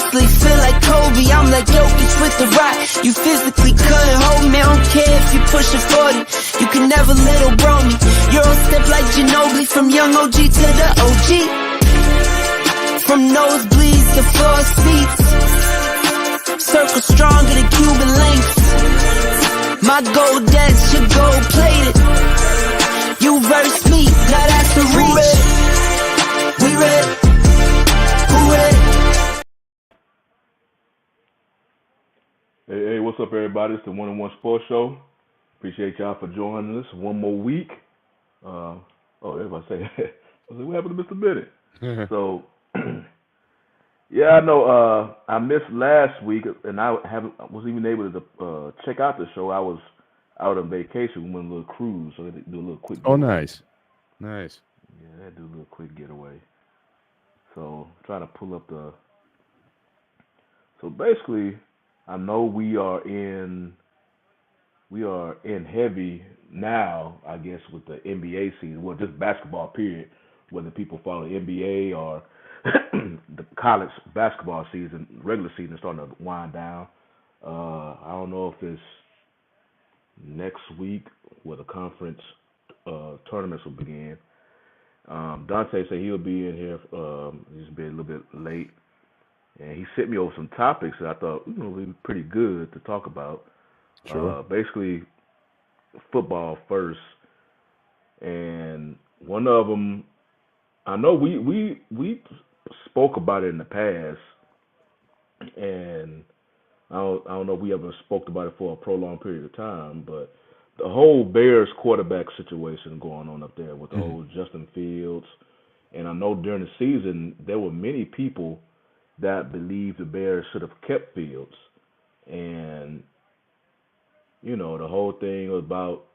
mentally feel like Kobe, I'm like Jokic with the rock. You physically couldn't hold me, I don't care if you pushing 40. You can never little bro me. Euro step like Ginobili, from young OG to the OG. From nosebleeds to floor seats, circle stronger than Cuban links. My gold dance, your gold plated. You verse me, now that's the reach. We ready? Who ready? Hey, what's up, everybody? It's the One on One Sports Show. Appreciate y'all for joining us one more week. Everybody say, I was like, what happened to Mr. Bennett? So, yeah, I know I missed last week, and I wasn't even able to check out the show. I was out on vacation. We went on a little cruise, so I had to do a little quick getaway. Oh, nice. Nice. Yeah, I had to do a little quick getaway. So, trying to pull up the... So, basically, I know we are in heavy now, I guess, with the NBA season. Well, just basketball, period. Whether people follow the NBA or the college basketball season, regular season is starting to wind down. I don't know if it's next week where the conference tournaments will begin. Dante said he'll be in here. He's been a little bit late. And he sent me over some topics that I thought would be pretty good to talk about. Sure. Basically, football first, and one of them, I know we spoke about it in the past, and I don't know if we ever spoke about it for a prolonged period of time, but the whole Bears quarterback situation going on up there with the whole Justin Fields, and I know during the season there were many people that believed the Bears should have kept Fields, and the whole thing about,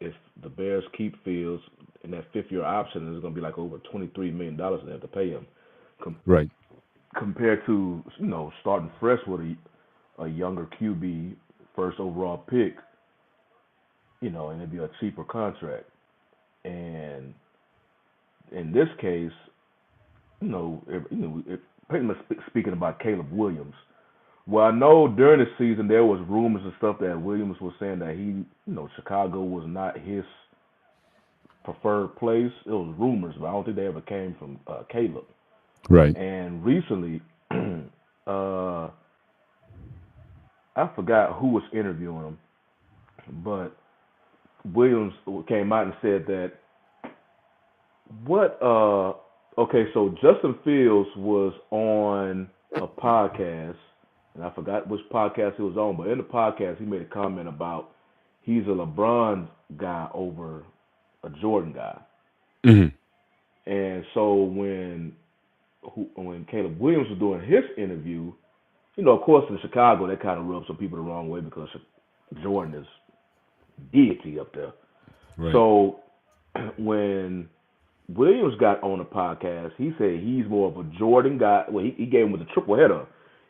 if the Bears keep Fields in that fifth-year option, there's going to be like over $23 million they have to pay him. Right. Compared to, starting fresh with a younger QB, first overall pick, and it'd be a cheaper contract. And in this case, pretty much speaking about Caleb Williams. Well, I know during the season there was rumors and stuff that Williams was saying that he, Chicago was not his preferred place. It was rumors, but I don't think they ever came from Caleb. Right. And recently, I forgot who was interviewing him, but Williams came out and said that so Justin Fields was on a podcast, and I forgot which podcast he was on, but in the podcast he made a comment about he's a LeBron guy over a Jordan guy. Mm-hmm. And so when Caleb Williams was doing his interview, of course in Chicago that kind of rubbed some people the wrong way because Jordan is deity up there. Right. So when Williams got on the podcast, he said he's more of a Jordan guy. Well, he gave him with a triple header.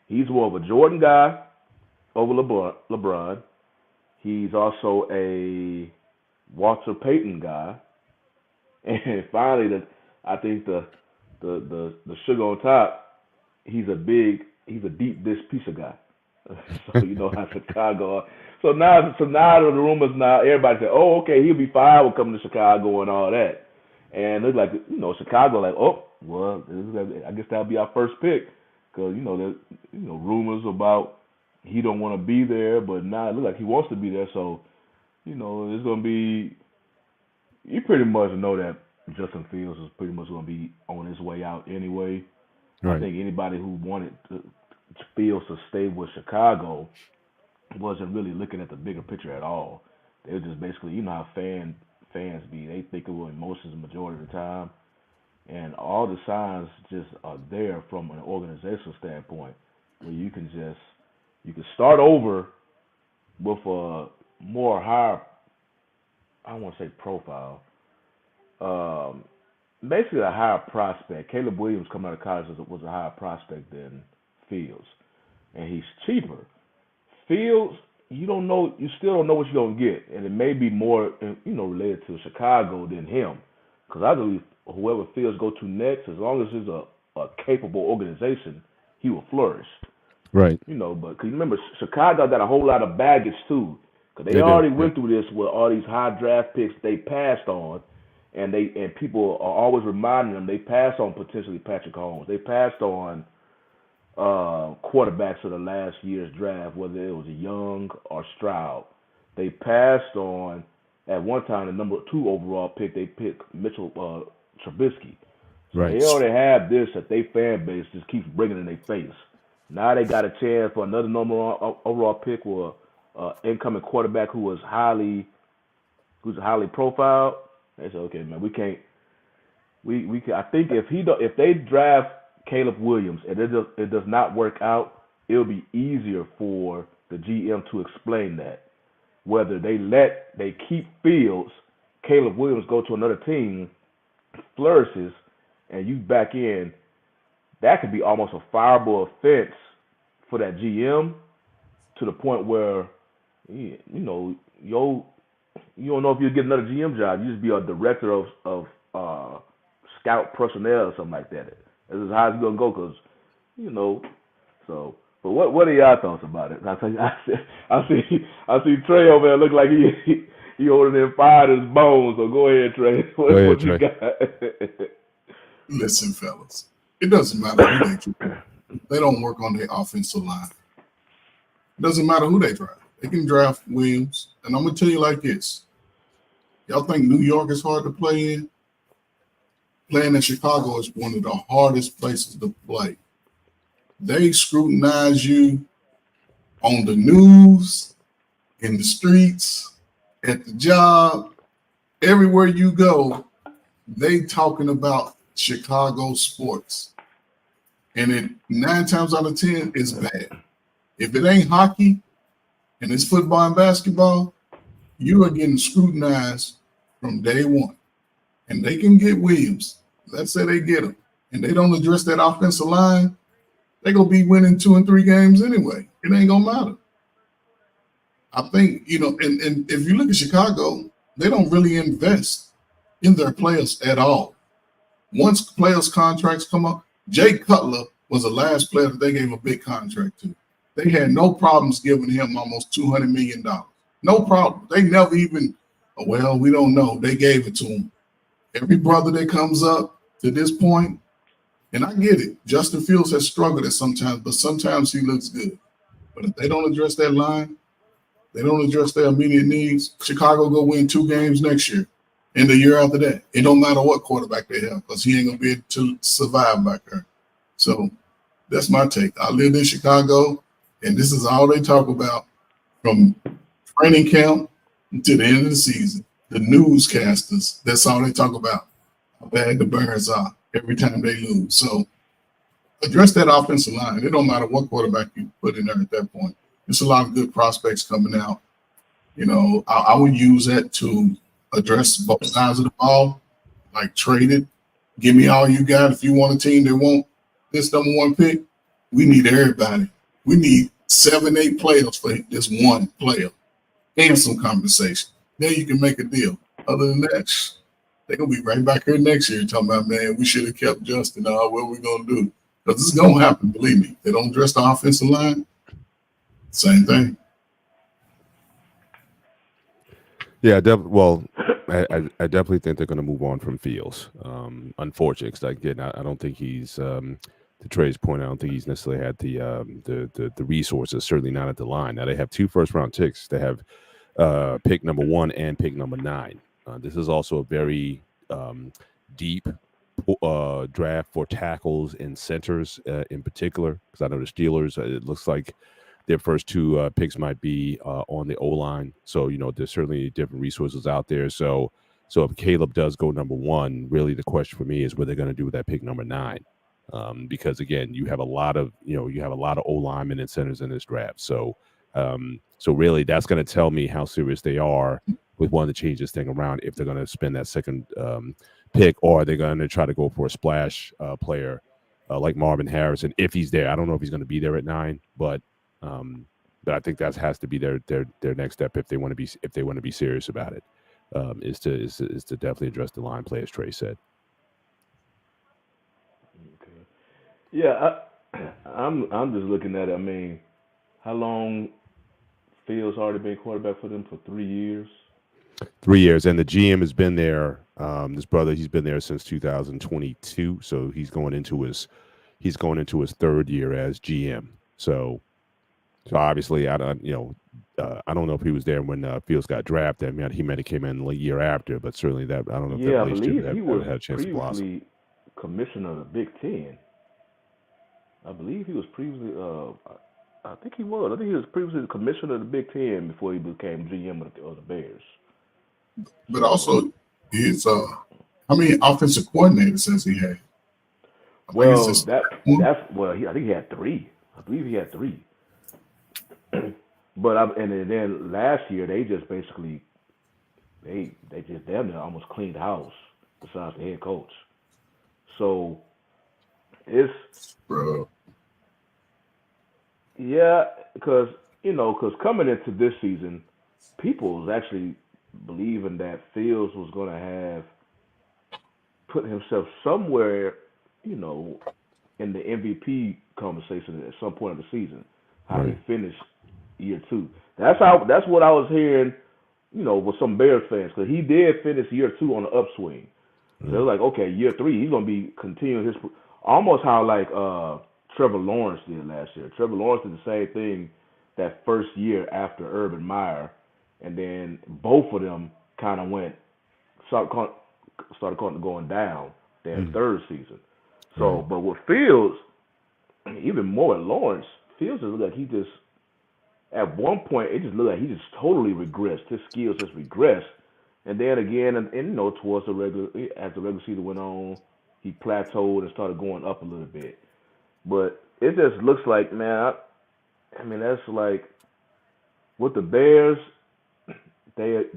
He's more of a Jordan guy over LeBron. He's also a Walter Payton guy. And finally, I think the sugar on top, he's a deep dish pizza guy. So how Chicago. So now the rumors now, everybody say, oh, okay, he'll be fine with coming to Chicago and all that. And it's like, Chicago, like, oh, well, I guess that'll be our first pick. Because, there's, rumors about he don't want to be there, but now it looks like he wants to be there. So, it's going to be, you pretty much know that Justin Fields is pretty much going to be on his way out anyway. Right. I think anybody who wanted Fields to stay with Chicago wasn't really looking at the bigger picture at all. They were just basically, how fans be. They think of emotions the majority of the time. And all the signs just are there from an organizational standpoint where you can start over with a more higher, I don't want to say profile, basically a higher prospect. Caleb Williams coming out of college was a higher prospect than Fields. And he's cheaper. Fields, you still don't know what you're going to get. And it may be more, related to Chicago than him. Because I believe whoever Fields go to next, as long as it's a capable organization, he will flourish. Right. You know, but cause remember, Chicago got a whole lot of baggage too, because they already went through this with all these high draft picks they passed on, and people are always reminding them they passed on potentially Patrick Mahomes. They passed on quarterbacks of the last year's draft, whether it was Young or Stroud. They passed on at one time the number 2 overall pick. They picked Mitchell Trubisky. So Right. they already have this that they fan base just keeps bringing in their face. Now they got a chance for another number overall pick with incoming quarterback who's highly profiled. They say, okay, man, we can't. We can. I think if they draft Caleb Williams and it does not work out, it'll be easier for the GM to explain that. Whether they keep Fields, Caleb Williams go to another team, flourishes, and you back in, that could be almost a fireable offense for that GM to the point where, you know, you don't know if you'll get another GM job. You just be a director of scout personnel or something like that. This is how it's gonna go, cause you know. So, but what are y'all thoughts about it? I see Trey over there look like he holding in fire in his bones. So go ahead, Trey. What you got? Listen, fellas, it doesn't matter who they draft. They don't work on their offensive line. It doesn't matter who they draft. They can draft Williams, and I'm gonna tell you like this: y'all think New York is hard to play in? Playing in Chicago is one of the hardest places to play. They scrutinize you on the news, in the streets, at the job, everywhere you go. They talking about Chicago sports, and it 9 times out of 10 is bad. If it ain't hockey and it's football and basketball, you are getting scrutinized from day one. And they can get Williams. Let's say they get him, and they don't address that offensive line, they're gonna be winning 2 and 3 games anyway. It ain't gonna matter. I think, you know, and if you look at Chicago, they don't really invest in their players at all. Once players' contracts come up, Jay Cutler was the last player that they gave a big contract to. They had no problems giving him almost $200 million. No problem. They never even, well, we don't know. They gave it to him. Every brother that comes up to this point, and I get it, Justin Fields has struggled at sometimes, but sometimes he looks good. But if they don't address that line, they don't address their immediate needs, Chicago go win 2 games next year and the year after that. It don't matter what quarterback they have because he ain't going to be able to survive back there. So that's my take. I lived in Chicago, and this is all they talk about from training camp to the end of the season. The newscasters, that's all they talk about, how bad the Bears are every time they lose. So address that offensive line. It don't matter what quarterback you put in there at that point. There's a lot of good prospects coming out. You know, I would use that to address both sides of the ball, like trade it. Give me all you got. If you want a team that want this number 1 pick, we need everybody. We need 7, 8 players for this one player and some compensation. Then you can make a deal. Other than that, they're going to be right back here next year talking about, man, we should have kept Justin. What we going to do? Because this is going to happen, believe me. They don't address the offensive line, same thing. Yeah, I definitely think they're going to move on from Fields. Unfortunately, because again, I don't think he's to Trey's point. I don't think he's necessarily had the resources. Certainly not at the line. Now they have 2 first-round picks. They have pick number 1 and pick number 9. This is also a very deep draft for tackles and centers in particular. Because I know the Steelers. It looks like their first 2 picks might be on the O-line. So, you know, there's certainly different resources out there. So if Caleb does go number 1, really the question for me is what they're going to do with that pick number 9. Because, again, you have a lot of O-linemen and centers in this draft. So really that's going to tell me how serious they are with wanting to change this thing around if they're going to spend that second pick, or are they going to try to go for a splash player like Marvin Harrison if he's there. I don't know if he's going to be there at 9, but I think that has to be their next step if they want to be serious about it. Is to definitely address the line play, as Trey said. Okay. Yeah, I'm just looking at it. I mean, how long Fields already been quarterback for them for 3 years? 3 years, and the GM has been there. This brother, he's been there since 2022, so he's going into his third year as GM. So obviously, I don't know if he was there when Fields got drafted. I mean, he might have came in the year after, but certainly that I don't know if Yeah, that I relationship believe he was had a chance to blossom. previously commissioner of the Big Ten. I believe he was previously. I think he was. I think he was previously the commissioner of the Big Ten before he became GM of the Bears. But also, his how many offensive coordinators has he had? Well, I think he had 3. I believe he had 3. But and then last year they just basically they just damn near almost cleaned house besides the head coach. So it's Bro. yeah, because coming into this season, people was actually believing that Fields was going to have put himself somewhere, in the MVP conversation at some point of the season. How he finished year 2. That's what I was hearing, with some Bears fans, because he did finish year 2 on the upswing. So it was like, okay, year 3 he's going to be continuing his almost how like Trevor Lawrence did last year. Trevor Lawrence did the same thing that first year after Urban Meyer, and then both of them kind of started going down their third season. So, but with Fields, even more with Lawrence, Fields just looked like he just, at one point, it just looked like he just totally regressed. His skills just regressed. And then again, and towards as the regular season went on, he plateaued and started going up a little bit. But it just looks like, man, I mean, that's like, with the Bears, they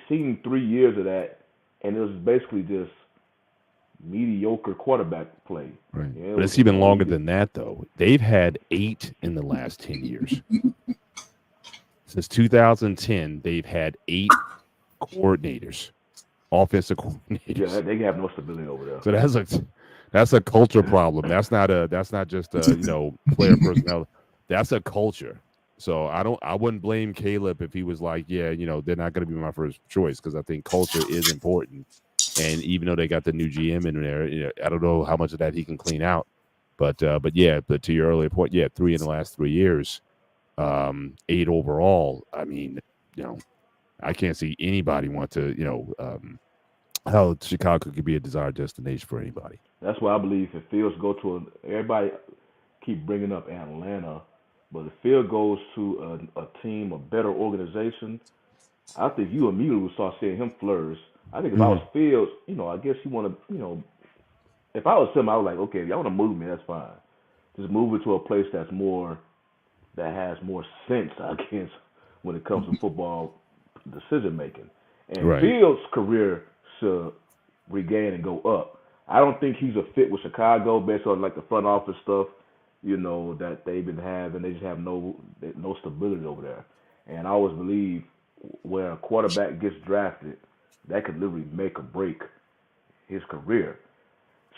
seen 3 years of that, and it was basically just mediocre quarterback play. Right. Yeah, but it's even longer than that, though. They've had 8 in the last 10 years. Since 2010, they've had 8 coordinators, offensive coordinators. Yeah, they have no stability over there. So that's a culture problem. That's not just player personnel. That's a culture. So I wouldn't blame Caleb if he was like, yeah, they're not going to be my first choice, because I think culture is important. And even though they got the new GM in there, I don't know how much of that he can clean out. But to your earlier point, 3 in the last 3 years, 8 overall. I mean, I can't see anybody want to, how Chicago could be a desired destination for anybody. That's why I believe if Fields go to everybody keep bringing up Atlanta, but if Fields goes to a team, a better organization, I think you immediately will start seeing him flourish. I think if I was Fields, I guess you want to, if I was him, I was like, okay, if y'all want to move me, that's fine. Just move it to a place that has more sense, I guess, when it comes to football decision making. And Fields' career should regain and go up. I don't think he's a fit with Chicago based on like the front office stuff, that they've been having. They just have no stability over there. And I always believe where a quarterback gets drafted, that could literally make or break his career.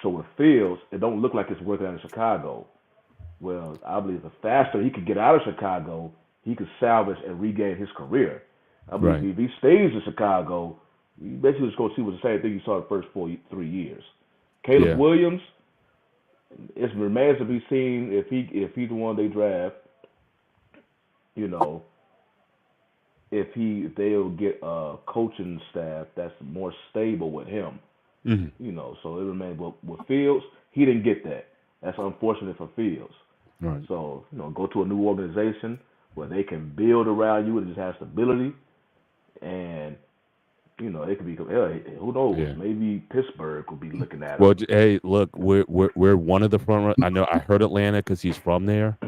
So with Fields, it don't look like it's working out in Chicago. Well, I believe the faster he could get out of Chicago, he could salvage and regain his career. I believe if he stays in Chicago, you basically just going to see the same thing you saw the first 3 years. Caleb Williams, it remains to be seen if he's the one they draft. If they'll get a coaching staff that's more stable with him. So it remains. But with Fields, he didn't get that. That's unfortunate for Fields. Right. So go to a new organization where they can build around you and just have stability, and it could be. Who knows? Yeah. Maybe Pittsburgh will be looking at him. Well, hey, look, we're one of the front runners. I know I heard Atlanta because he's from there,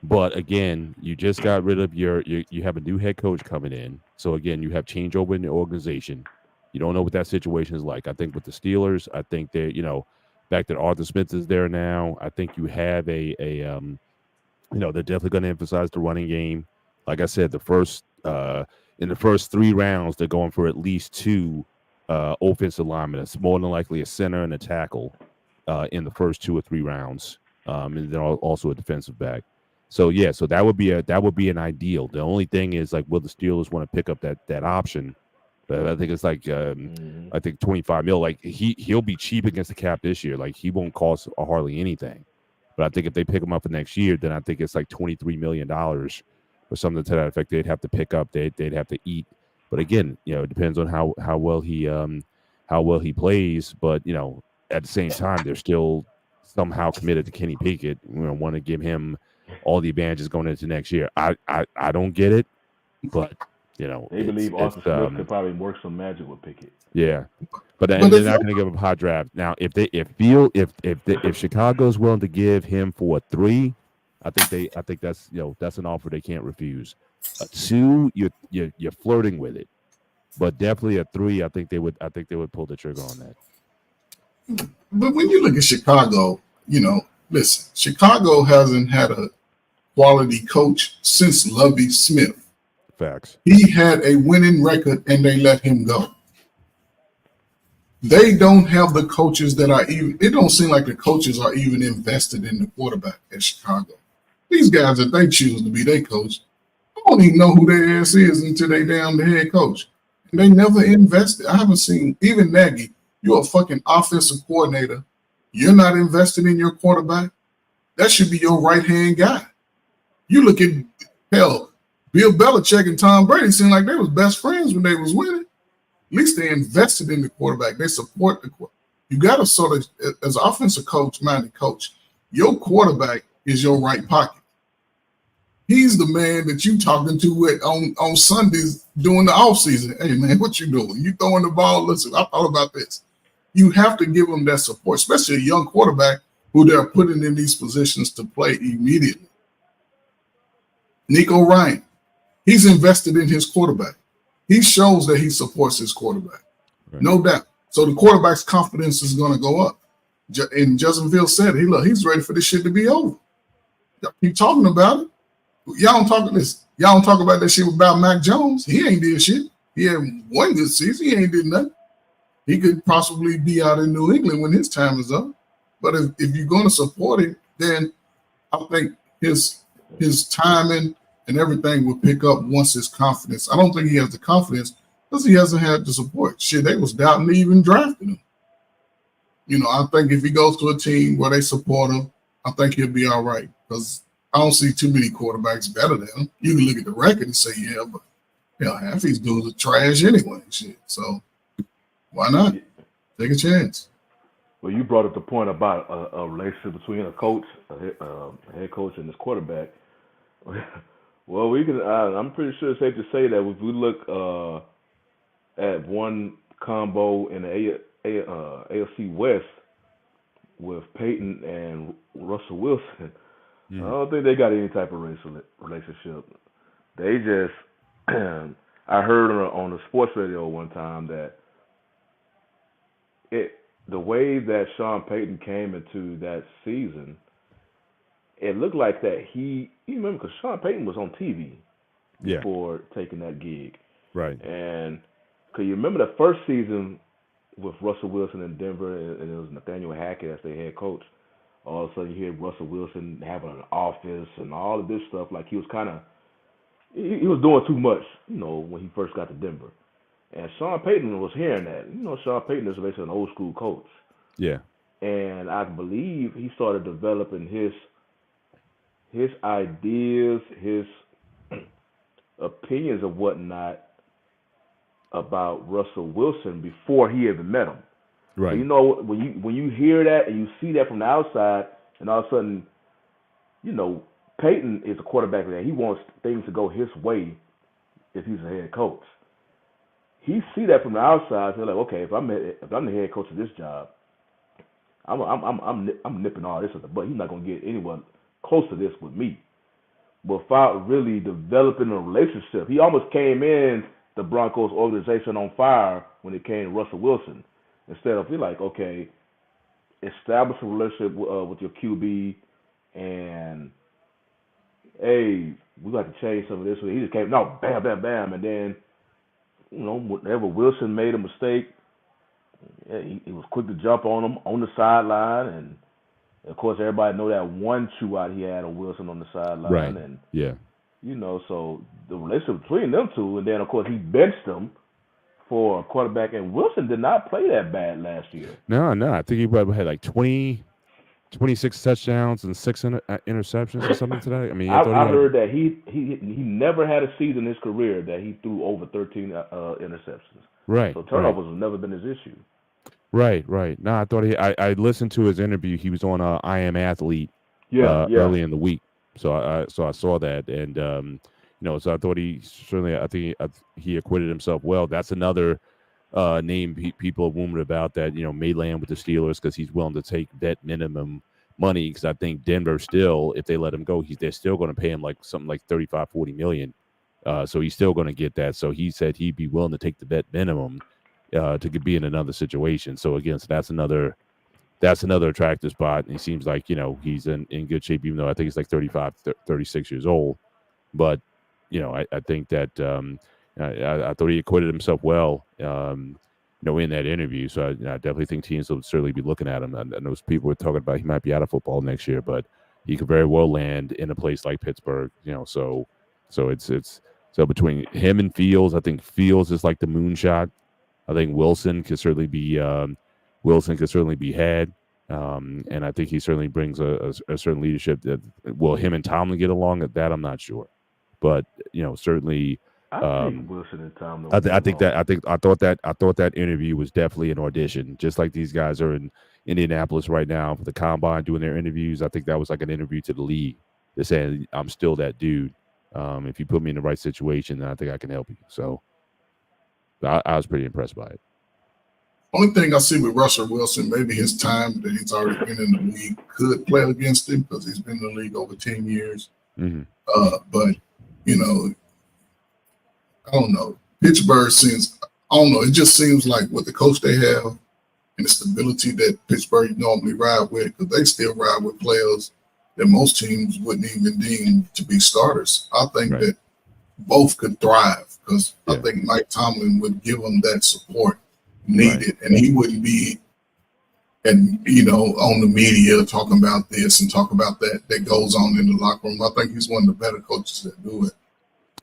but again, you just got rid of you have a new head coach coming in, so again, you have changeover in the organization. You don't know what that situation is like. I think with the Steelers, I think they, fact that Arthur Smith is there now, I think you have they're definitely going to emphasize the running game. Like I said, in the first 3 rounds, they're going for at least 2 offensive linemen. It's more than likely a center and a tackle in the first 2 or 3 rounds. and then also a defensive back. So yeah, so that would be an ideal. The only thing is like, will the Steelers want to pick up that option? But I think it's like I think 25 mil. Like he'll be cheap against the cap this year. Like he won't cost hardly anything. But I think if they pick him up for next year, then I think it's like $23 million or something to that effect. They'd have to pick up. They'd have to eat. But again, it depends on how well he plays. But at the same time, they're still somehow committed to Kenny Pickett. Want to give him all the advantages going into next year. I don't get it, but they believe Arthur Smith could probably work some magic with Pickett. Yeah, but they're not going to give him a high draft. Now, if Chicago's willing to give him for a 3, I think that's that's an offer they can't refuse. A 2, you're flirting with it, but definitely a 3. I think they would pull the trigger on that. But when you look at Chicago, listen, Chicago hasn't had a quality coach since Lovie Smith. Facts. He had a winning record and they let him go. They don't have the coaches that are even, it don't seem like the coaches are even invested in the quarterback at Chicago. These guys that they choose to be their coach, I don't even know who their ass is until they damn the head coach. And they never invested. I haven't seen, even Nagy, you're a fucking offensive coordinator. You're not invested in your quarterback. That should be your right-hand guy. You look at, hell, Bill Belichick and Tom Brady seemed like they was best friends when they was winning. At least they invested in the quarterback. They support the quarterback. You got to sort of, as an offensive coach-minded coach, your quarterback is your right pocket. He's the man that you talking to on Sundays during the offseason. Hey, man, what you doing? You throwing the ball? Listen, I thought about this. You have to give them that support, especially a young quarterback who they're putting in these positions to play immediately. Nico Ryan, he's invested in his quarterback. He shows that he supports his quarterback, right. No doubt. So the quarterback's confidence is going to go up. And Justin Fields said, "Hey, look, he's ready for this shit to be over." Y'all keep talking about it. Y'all don't talk about that shit about Mac Jones. He ain't did shit. He had one good season. He ain't did nothing. He could possibly be out in New England when his time is up. But if you're going to support him, then I think his timing and everything will pick up once his confidence. I don't think he has the confidence because he hasn't had the support. Shit, they was doubting even drafting him. I think if he goes to a team where they support him, I think he'll be all right because I don't see too many quarterbacks better than him. You can look at the record and say, yeah, but half these dudes are trash anyway. Shit. So why not? Take a chance. Well, you brought up the point about a relationship between a coach, a head coach, and his quarterback. Well, we can. I'm pretty sure it's safe to say that if we look at one combo in the AFC West with Peyton and Russell Wilson, I don't think they got any type of relationship. They just, I heard on the sports radio one time that the way that Sean Payton came into that season, it looked like that you remember, because Sean Payton was on TV before taking that gig. Right. And because you remember the first season with Russell Wilson in Denver, and it was Nathaniel Hackett as their head coach. All of a sudden you hear Russell Wilson having an office and all of this stuff. Like he was he was doing too much, when he first got to Denver. And Sean Payton was hearing that. Sean Payton is basically an old school coach. Yeah. And I believe he started developing his ideas, his opinions of whatnot about Russell Wilson before he even met him. Right. So, when you hear that and you see that from the outside, and all of a sudden, Peyton is a quarterback that he wants things to go his way if he's a head coach. He see that from the outside, so like, okay, if I'm the head coach of this job, I'm nipping all this at the butt. He's not gonna get anyone close to this with me. Without really developing a relationship, he almost came in the Broncos organization on fire when it came to Russell Wilson. Instead of be like, okay, establish a relationship with your QB, and hey, we got to change some of this. He just came, no, bam, bam, bam, and then whenever Wilson made a mistake, he was quick to jump on him on the sideline Of course, everybody know that one chew out he had on Wilson on the sideline, Right. and Yeah. so the relationship between them two, and then of course he benched them for a quarterback, and Wilson did not play that bad last year. No. I think he probably had like 26 touchdowns and 6 interceptions or something today. I mean, I thought he had, heard that he never had a season in his career that he threw over 13 interceptions. right. So turnovers has never been his issue. Right. No, I thought I listened to his interview. He was on I Am Athlete early in the week. So I saw that, and so I thought he certainly, I think he acquitted himself well. That's another name people have rumored about that may land with the Steelers because he's willing to take vet minimum money, because I think Denver still, if they let him go, they're still going to pay him like something like 35-40 million. So he's still going to get that. So he said he'd be willing to take the vet minimum to be in another situation. So again, so that's another attractive spot. And he seems like, he's in good shape, even though I think he's like 35, 36 years old. But, I think that I thought he acquitted himself well, in that interview. So I definitely think teams will certainly be looking at him. And those people were talking about he might be out of football next year, but he could very well land in a place like Pittsburgh, so it's between him and Fields. I think Fields is like the moonshot. I think Wilson could certainly be had, and I think he certainly brings a certain leadership. That will him and Tomlin get along? At that, I'm not sure, but certainly. I think Wilson and Tomlin. I thought that interview was definitely an audition, just like these guys are in Indianapolis right now for the combine doing their interviews. I think that was like an interview to the league. They're saying I'm still that dude. If you put me in the right situation, then I think I can help you. So. I was pretty impressed by it. Only thing I see with Russell Wilson, maybe his time that he's already been in the league could play against him because he's been in the league over 10 years. Mm-hmm. But, I don't know. Pittsburgh it just seems like what the coach they have and the stability that Pittsburgh normally ride with, because they still ride with players that most teams wouldn't even deem to be starters. I think that both could thrive, because I think Mike Tomlin would give them that support needed, and he wouldn't be, on the media talking about this and talk about that goes on in the locker room. I think he's one of the better coaches that do it.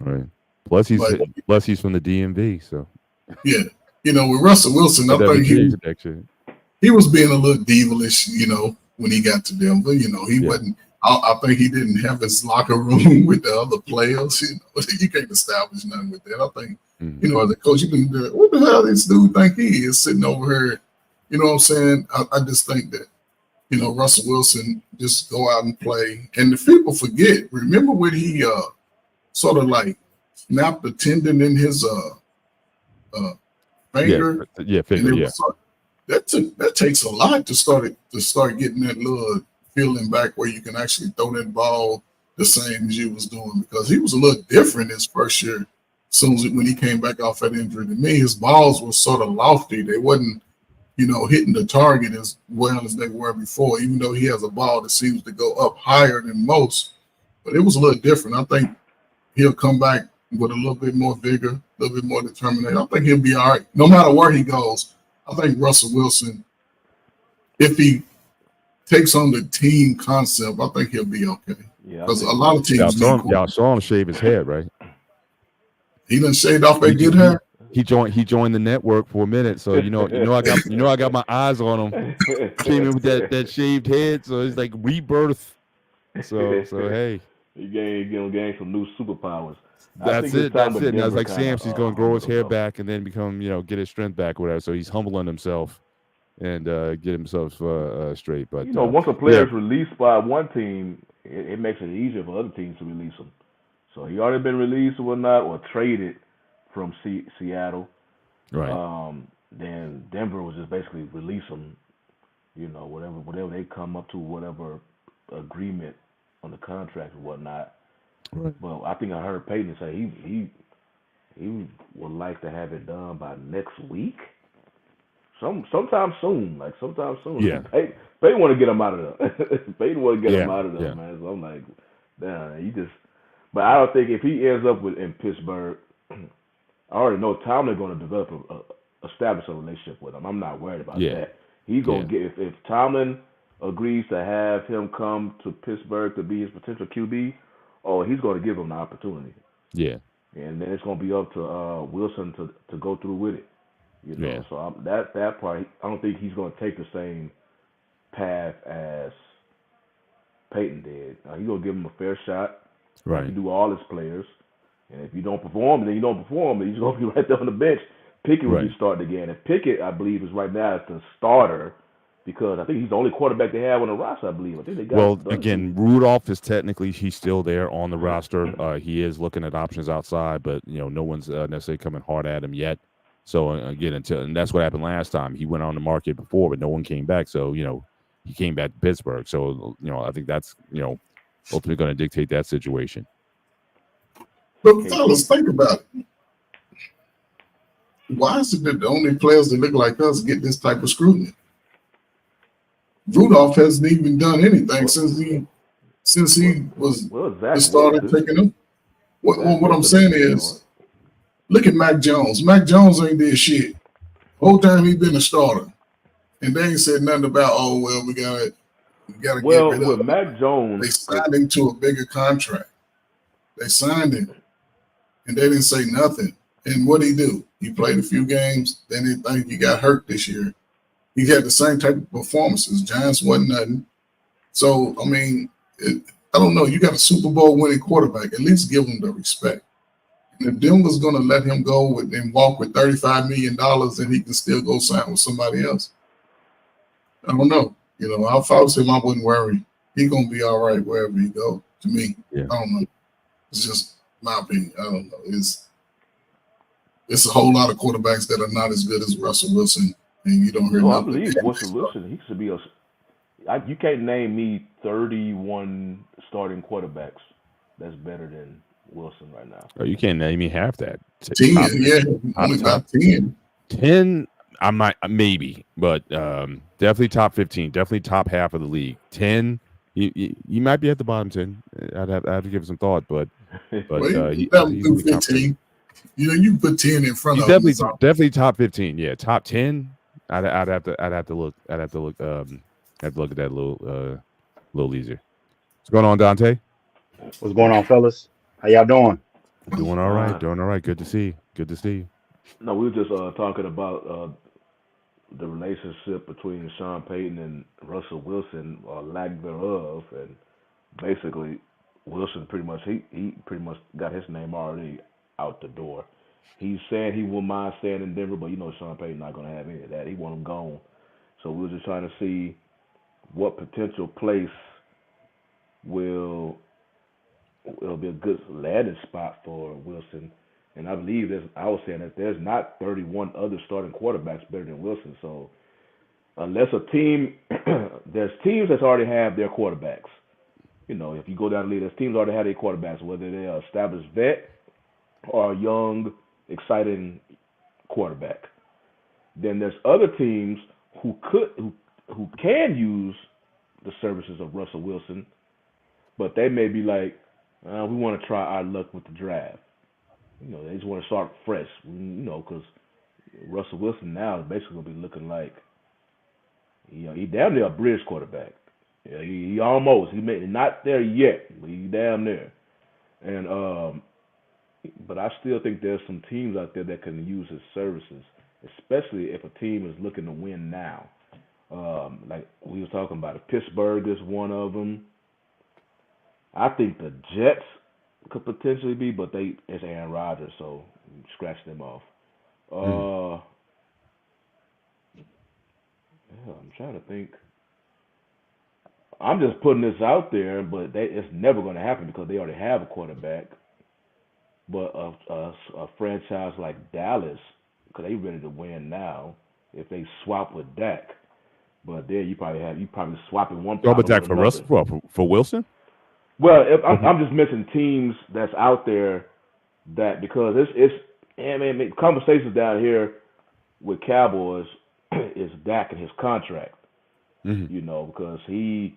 Right. Plus he's from the DMV, so yeah. With Russell Wilson, I think he was being a little devilish, when he got to Denver. He wasn't. I think he didn't have his locker room with the other players. You can't establish nothing with that. I think, as a coach, you can do it. What the hell this dude think he is sitting over here? You know what I'm saying? I just think that, Russell Wilson just go out and play. And the people forget. Remember when he sort of like snapped the tendon in his finger? Finger. That takes a lot to start getting that little feeling back where you can actually throw that ball the same as you was doing, because he was a little different his first year. Soon as when he came back off that injury, to me, his balls were sort of lofty. They wasn't, hitting the target as well as they were before, even though he has a ball that seems to go up higher than most. But it was a little different. I think he'll come back with a little bit more vigor, a little bit more determination. I think he'll be all right. No matter where he goes, I think Russell Wilson, if he takes on the team concept, I think he'll be okay. Yeah, because a lot of teams. Y'all saw him shave his head, right? He done shaved off that good hair. He joined the network for a minute, so I got my eyes on him. Came in with that shaved head, so it's like rebirth. So hey, he gained some new superpowers. That's it. Now it's like Sam's. He's going to grow his hair back and then become, get his strength back, or whatever. So he's humbling himself and get himself straight. But once a player is released by one team, it makes it easier for other teams to release him. So he already been released or whatnot, or traded from Seattle. Right. Then Denver was just basically release him. Whatever they come up to, whatever agreement on the contract and whatnot. Right. Well, I think I heard Peyton say he would like to have it done by next week. Sometime soon. Yeah. Peyton want to get him out of there. Peyton want to get him out of there, man. So I'm like, damn, But I don't think if he ends up in Pittsburgh, I already know Tomlin's going to develop establish a relationship with him. I'm not worried about that. He's going to get if Tomlin agrees to have him come to Pittsburgh to be his potential QB, he's going to give him the opportunity. Yeah. And then it's going to be up to Wilson to go through with it. You know, Yeah. so that part, I don't think he's going to take the same path as Peyton did. He's going to give him a fair shot. Right. He can do all his players. And if you don't perform, then you don't perform. And he's going to be right there on the bench. Pickett will be starting again. And Pickett, I believe, is right now the starter because I think he's the only quarterback they have on the roster, I believe. I think they got Well, again, Rudolph is technically he's still there on the roster. He is looking at options outside, but no one's necessarily coming hard at him yet. So again, and that's what happened last time. He went on the market before, but no one came back. So he came back to Pittsburgh. So I think that's ultimately going to dictate that situation. But fellas, think about it. Why is it that the only players that look like us get this type of scrutiny? Rudolph hasn't even done anything since he started taking them. What I'm saying is, look at Mac Jones. Mac Jones ain't did shit. Whole time he been a starter, and they ain't said nothing about we gotta get rid of him. With Mac Jones, they signed him to a bigger contract. They signed him, and they didn't say nothing. And what did he do? He played a few games. Then they think he got hurt this year. He had the same type of performances. Giants wasn't nothing. So, I mean, I don't know. You got a Super Bowl winning quarterback. At least give him the respect. And if Denver's going to let him go and walk with $35 million, then he can still go sign with somebody else. I don't know. If I was him, I wouldn't worry. He's going to be all right wherever he goes, to me. Yeah. I don't know. It's just my opinion. I don't know. It's a whole lot of quarterbacks that are not as good as Russell Wilson, and you don't hear nothing. I believe Russell Wilson, he should be you can't name me 31 starting quarterbacks that's better than Wilson right now. Oh, you can't name me half that. 10, only about 10. 10, I might, maybe, but definitely top 15, definitely top half of the league. 10, you might be at the bottom 10. I'd have to give it some thought, but he's 15. You put 10 in front of him. Definitely top 15. Yeah, top 10. I'd have to look at that a little easier. What's going on, Dante? What's going on, fellas? How y'all doing? Doing all right. Good to see you. No, we were just talking about the relationship between Sean Payton and Russell Wilson, or lack thereof, and basically Wilson pretty much got his name already out the door. He's saying he wouldn't mind staying in Denver, but Sean Payton not going to have any of that. He want him gone. So we were just trying to see what potential place will be a good landing spot for Wilson. And I believe I was saying that there's not 31 other starting quarterbacks better than Wilson. So unless a team, there's teams that already have their quarterbacks. If you go down the league, there's teams already have their quarterbacks, whether they're an established vet or a young, exciting quarterback. Then there's other teams who can use the services of Russell Wilson, but they may be like, we want to try our luck with the draft. They just want to start fresh, because Russell Wilson now is basically going to be looking like, he damn near a bridge quarterback. Yeah, he almost. He may not there yet, but he's damn near. And but I still think there's some teams out there that can use his services, especially if a team is looking to win now. Like we was talking about, Pittsburgh is one of them. I think the Jets could potentially be, but it's Aaron Rodgers, so scratch them off. I'm trying to think. I'm just putting this out there, but it's never going to happen because they already have a quarterback. But a franchise like Dallas, because they ready to win now, if they swap with Dak. But there you probably swapping one. But Dak for Russell for Wilson. Well, I'm just missing teams that's out there that, because it's conversations down here with Cowboys is Dak and his contract. Because him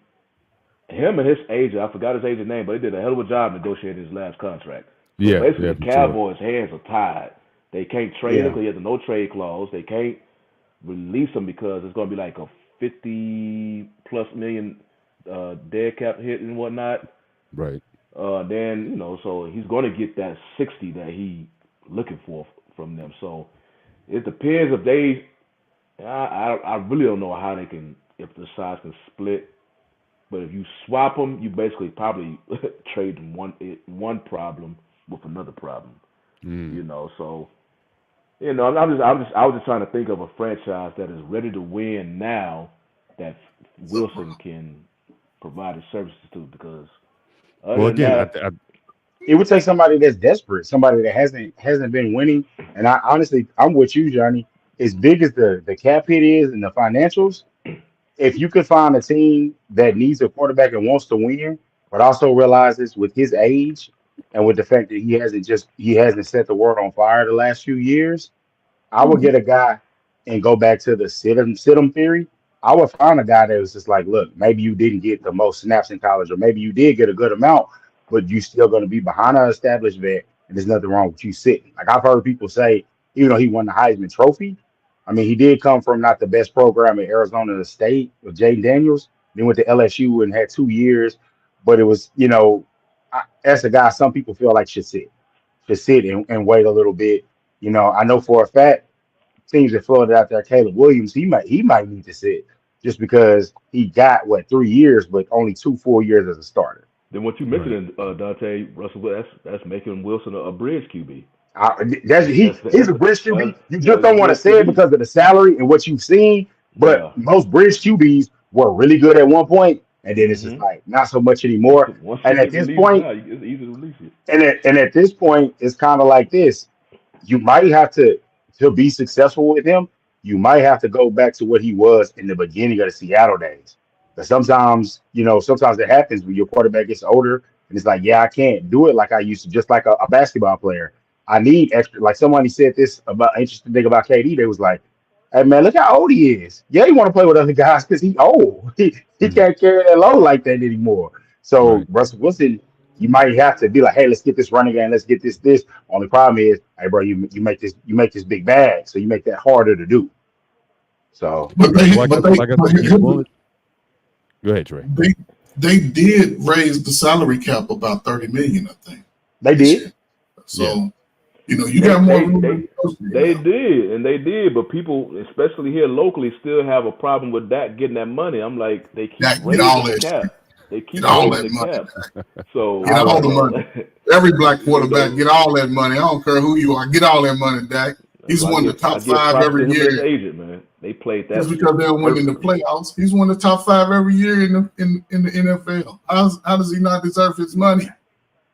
and his agent, I forgot his agent's name, but he did a hell of a job negotiating his last contract. So basically, the Cowboys' hands are tied. They can't trade him because he has a no-trade clause. They can't release him because it's going to be like a $50+ million dead cap hit and whatnot. Right. Then so he's going to get that 60 that he looking for from them. So it depends if they. I really don't know how they can, if the sides can split. But if you swap them, you basically probably trade one problem with another problem. So I was just trying to think of a franchise that is ready to win now that Wilson can provide his services to, because Well, again, It would take somebody that's desperate, somebody that hasn't been winning. And I honestly, I'm with you, Johnny. As big as the cap hit is and the financials, if you could find a team that needs a quarterback and wants to win, but also realizes with his age and with the fact that he hasn't set the world on fire the last few years, I would get a guy and go back to the sit 'em theory. I would find a guy that was just like, look, maybe you didn't get the most snaps in college, or maybe you did get a good amount, but you still going to be behind an established vet, and there's nothing wrong with you sitting. Like I've heard people say, even though he won the Heisman Trophy, I mean, he did come from not the best program in Arizona State with Jaden Daniels. Then went to LSU and had 2 years, but it was, as a guy, some people feel like should sit and wait a little bit. I know for a fact teams that floated out there, Caleb Williams, he might need to sit just because he got 3 years, but only 2 full years as a starter. Then what you mentioned, Dante Russell, that's making Wilson a bridge QB. He's a bridge QB. You just don't want to say it because of the salary and what you've seen, but most bridge QBs were really good at one point, and then it's just like not so much anymore. And at this point, it's easy to release it. And at this point, it's kind of like this. You might have to be successful with him, you might have to go back to what he was in the beginning of the Seattle days. But sometimes it happens when your quarterback gets older and it's like, yeah, I can't do it like I used to, just like a basketball player. I need extra. Like somebody said this about interesting thing about KD. They was like, hey man, look how old he is. Yeah, he want to play with other guys because he's old. He can't carry that load like that anymore. So Russell Wilson, you might have to be like, hey, let's get this running game. Let's get this. Only problem is, hey, bro, you make this big bag, so you make that harder to do. So, go ahead, Trey. They did raise the salary cap about $30 million, I think. They did. So, you got more room. They did, but people, especially here locally, still have a problem with that getting that money. I'm like, they keep raising the cap. They keep all raising that the money. cap. So get all the money. Every black quarterback get all that money. I don't care who you are. Get all that money, Dak. He's one of the top 5 every year. Agent, man. They played that. Just because they're winning the playoffs, he's one of the top 5 every year in the NFL. How does he not deserve his money?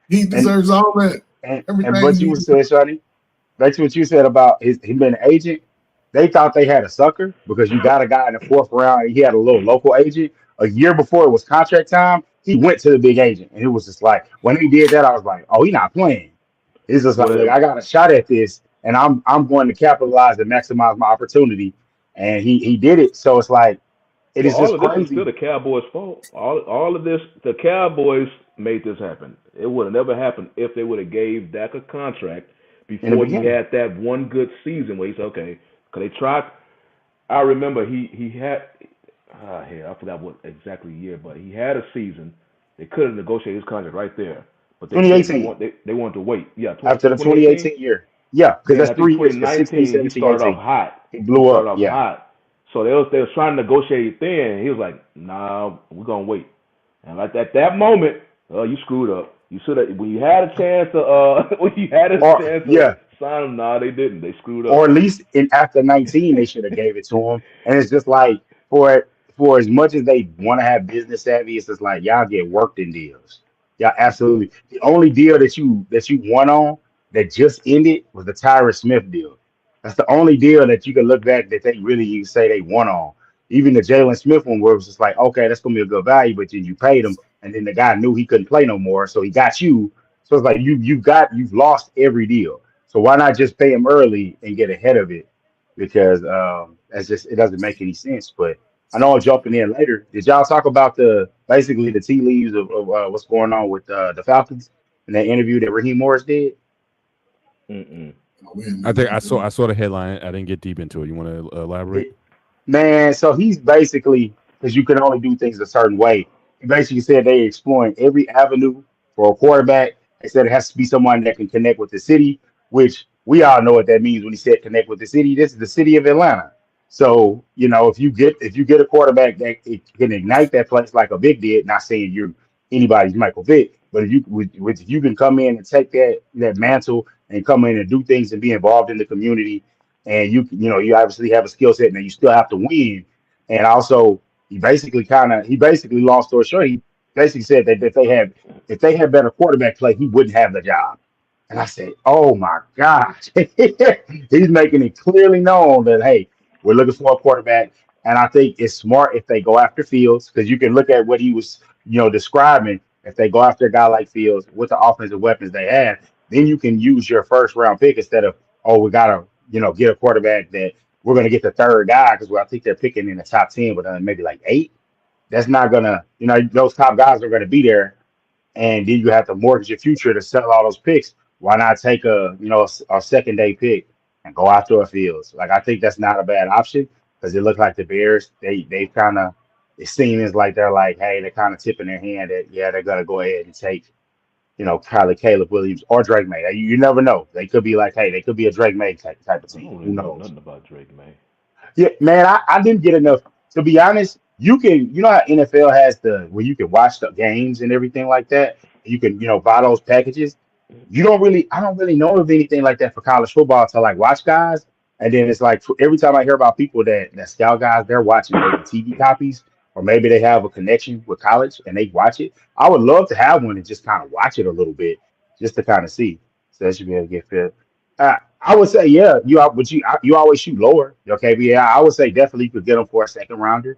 He deserves all that. And what you said, Shawty, back to what you said about him being an agent. They thought they had a sucker because you got a guy in the 4th round. He had a little local agent. A year before it was contract time, he went to the big agent, and it was just like when he did that, I was like, "Oh, he's not playing." It's just like, I got a shot at this, and I'm going to capitalize and maximize my opportunity, and he did it. So it's like it is just crazy. This is still the Cowboys' fault. All of this, the Cowboys made this happen. It would have never happened if they would have gave Dak a contract before he had that one good season where he said, "Okay," because they tried. I remember he had. I forgot what exactly year, but he had a season. They could have negotiated his contract right there, but 2018. They wanted to wait. Yeah, after the 2018 year. Yeah, because that's 3 years. 2019, he started off hot. He blew up. Hot. So they was trying to negotiate then. And he was like, "Nah, we're gonna wait." And like at that moment, you screwed up. You should have when you had a chance to sign him. Nah, they didn't. They screwed up. Or at least after 19, they should have gave it to him. And it's just like for as much as they want to have business savvy, it's just like y'all get worked in deals. Yeah, absolutely. The only deal that you won on that just ended was the Tyrus Smith deal. That's the only deal that you can look back that they really say they won on. Even the Jalen Smith one, where it was just like, okay, that's gonna be a good value, but then you paid him, and then the guy knew he couldn't play no more, so he got you. So it's like you've lost every deal. So why not just pay him early and get ahead of it? Because it doesn't make any sense. But I know I'm jumping in later. Did y'all talk about basically the tea leaves of what's going on with the Falcons in that interview that Raheem Morris did? Mm-mm. I think I saw the headline. I didn't get deep into it. You want to elaborate? Man, so he's basically, because you can only do things a certain way. He basically said they exploring every avenue for a quarterback. They said it has to be someone that can connect with the city, which we all know what that means when he said connect with the city. This is the city of Atlanta. So, if you get a quarterback that it can ignite that place like a Vic did, not saying you're anybody's Michael Vick, but if you can come in and take that mantle and come in and do things and be involved in the community, and you obviously have a skill set and you still have to win. And also, he basically, long story short, he basically said that if they had better quarterback play, he wouldn't have the job. And I said, oh my gosh. He's making it clearly known that, hey, we're looking for a quarterback. And I think it's smart if they go after Fields, because you can look at what he was, describing. If they go after a guy like Fields with the offensive weapons they have, then you can use your first round pick instead of, oh, we got to, get a quarterback that we're going to get the third guy, because I think they're picking in the top 10, but maybe like eight. That's not going to, those top guys are going to be there, and then you have to mortgage your future to sell all those picks. Why not take a second day pick and go after a Fields? Like, I think that's not a bad option, because it looks like the Bears, they kind of, it seems like they're like, hey, they're kind of tipping their hand that, yeah, they're gonna go ahead and take probably Caleb Williams or Drake May. You never know. They could be like, hey, they could be a Drake May type of I team. don't Who really know knows? nothing about Drake, man. Yeah, man, I didn't get enough. To be honest, you know how NFL has where you can watch the games and everything like that. You can, buy those packages. I don't really know of anything like that for college football to like watch guys. And then it's like every time I hear about people that scout guys, they're watching maybe TV copies, or maybe they have a connection with college and they watch it. I would love to have one and just kind of watch it a little bit, just to kind of see. So that should be able to get fit. I would say, yeah, you always shoot lower, okay? But yeah, I would say definitely you could get them for a second rounder.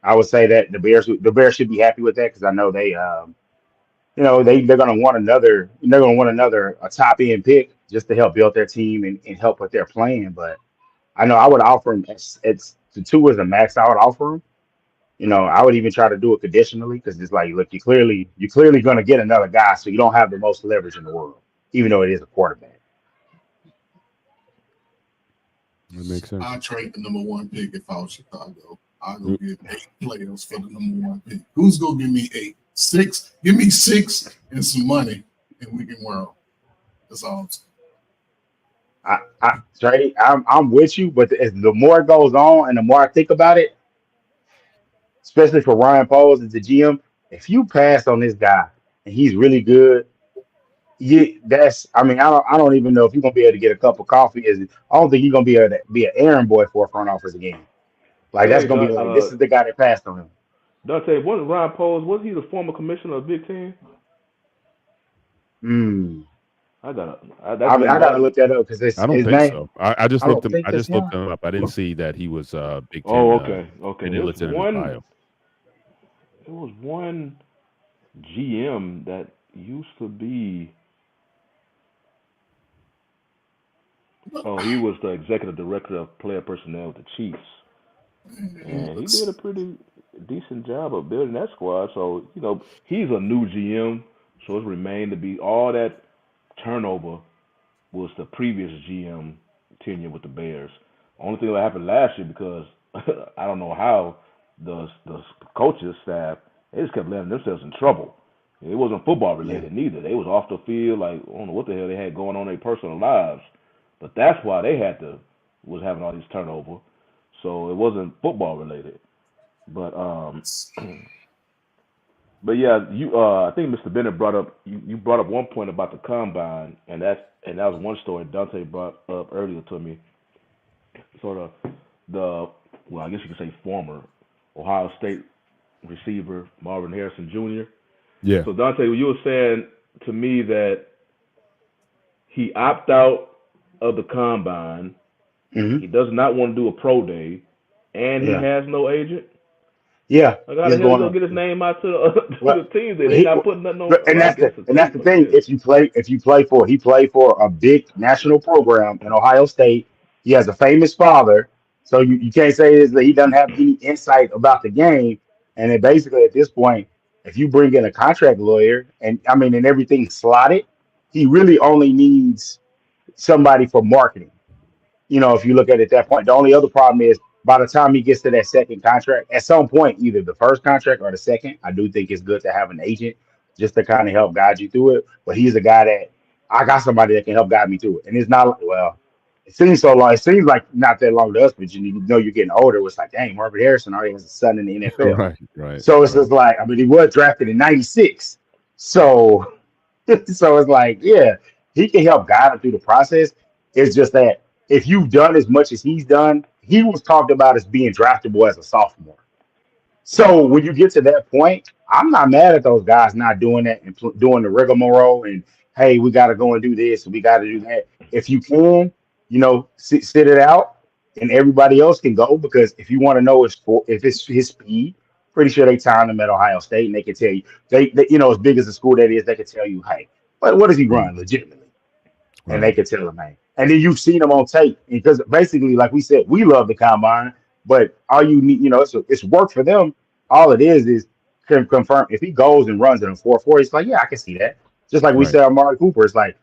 I would say that the Bears should be happy with that, because I know they're gonna want another a top end pick just to help build their team and help with their plan. But I know I would offer him, it's the two is the max I would offer him. I would even try to do it conditionally, because it's like, look, you're clearly gonna get another guy, so you don't have the most leverage in the world, even though it is a quarterback. That makes sense. I trade the number one pick if I was Chicago. I'll go get 8 players for the number one pick. Who's gonna give me 8? 6? Give me 6 and some money, and we can world. That's all I'm saying. Trey, I'm with you, but as the more it goes on and the more I think about it, especially for Ryan Poles as the GM, if you pass on this guy and he's really good, I don't even know if you're gonna be able to get a cup of coffee. I don't think you're gonna be able to be an errand boy for a front office again. Like, that's Hey, gonna be like, this is the guy that passed on him. Dante, wasn't Ryan Poles, was he the former commissioner of Big Ten? I gotta look that up, because it's I don't his think name. so. I just I don't looked him. think I that's just looked him. him up. I didn't see that he was Big Ten. Oh, okay. I didn't look at his bio. There was one GM that used to be. Oh, he was the executive director of player personnel with the Chiefs, and he did a pretty decent job of building that squad. So he's a new GM, so it's remained to be all that turnover was the previous GM tenure with the Bears. Only thing that happened last year, because I don't know how the coaches staff, they just kept letting themselves in trouble. It wasn't football related neither. They was off the field, like, I don't know what the hell they had going on in their personal lives. But that's why they was having all these turnover. So it wasn't football related. But yeah, I think Mr. Bennett brought up you brought up one point about the combine, and that was one story Dante brought up earlier to me. Sort of I guess you could say former Ohio State receiver Marvin Harrison Jr. Yeah. So Dante, you were saying to me that he opted out of the combine. Mhm. He does not want to do a pro day, and he Yeah. has no agent. Yeah, Like, how the he's hell he going gonna on. get his name out to the Well, teams? They're not putting nothing on. and Well, I that's guess the thing. yeah. If you play for, he played for a big national program in Ohio State. He has a famous father, so you can't say that he doesn't have any insight about the game. And then basically at this point, if you bring in a contract lawyer and everything's slotted, he really only needs somebody for marketing. If you look at it at that point, the only other problem is by the time he gets to that second contract, at some point, either the first contract or the second, I do think it's good to have an agent just to kind of help guide you through it. But he's a guy that I got somebody that can help guide me through it. And it's not well, it seems so long. It seems like not that long to us, but you know you're getting older. It's like, dang, Marvin Harrison already has a son in the NFL. Right. So it's just like, I mean, he was drafted in '96. So so it's like, yeah, he can help guide him through the process. It's just that if you've done as much as he's done, he was talked about as being draftable as a sophomore. So when you get to that point, I'm not mad at those guys not doing that and doing the rigmarole and hey, we got to go and do this and we got to do that. If you can, you know, sit it out and everybody else can go because if you want to know if it's his speed, pretty sure they timed him at Ohio State and they can tell you they you know as big as the school that is, they can tell you, hey, but what does he run legitimately? And they can tell him, hey. And then you've seen him on tape because basically, like we said, we love the combine, but all you need, you know, it's work for them. All it is confirm if he goes and runs in a 4.4, it's like, yeah, I can see that. Just like we said, Amari Cooper, it's like,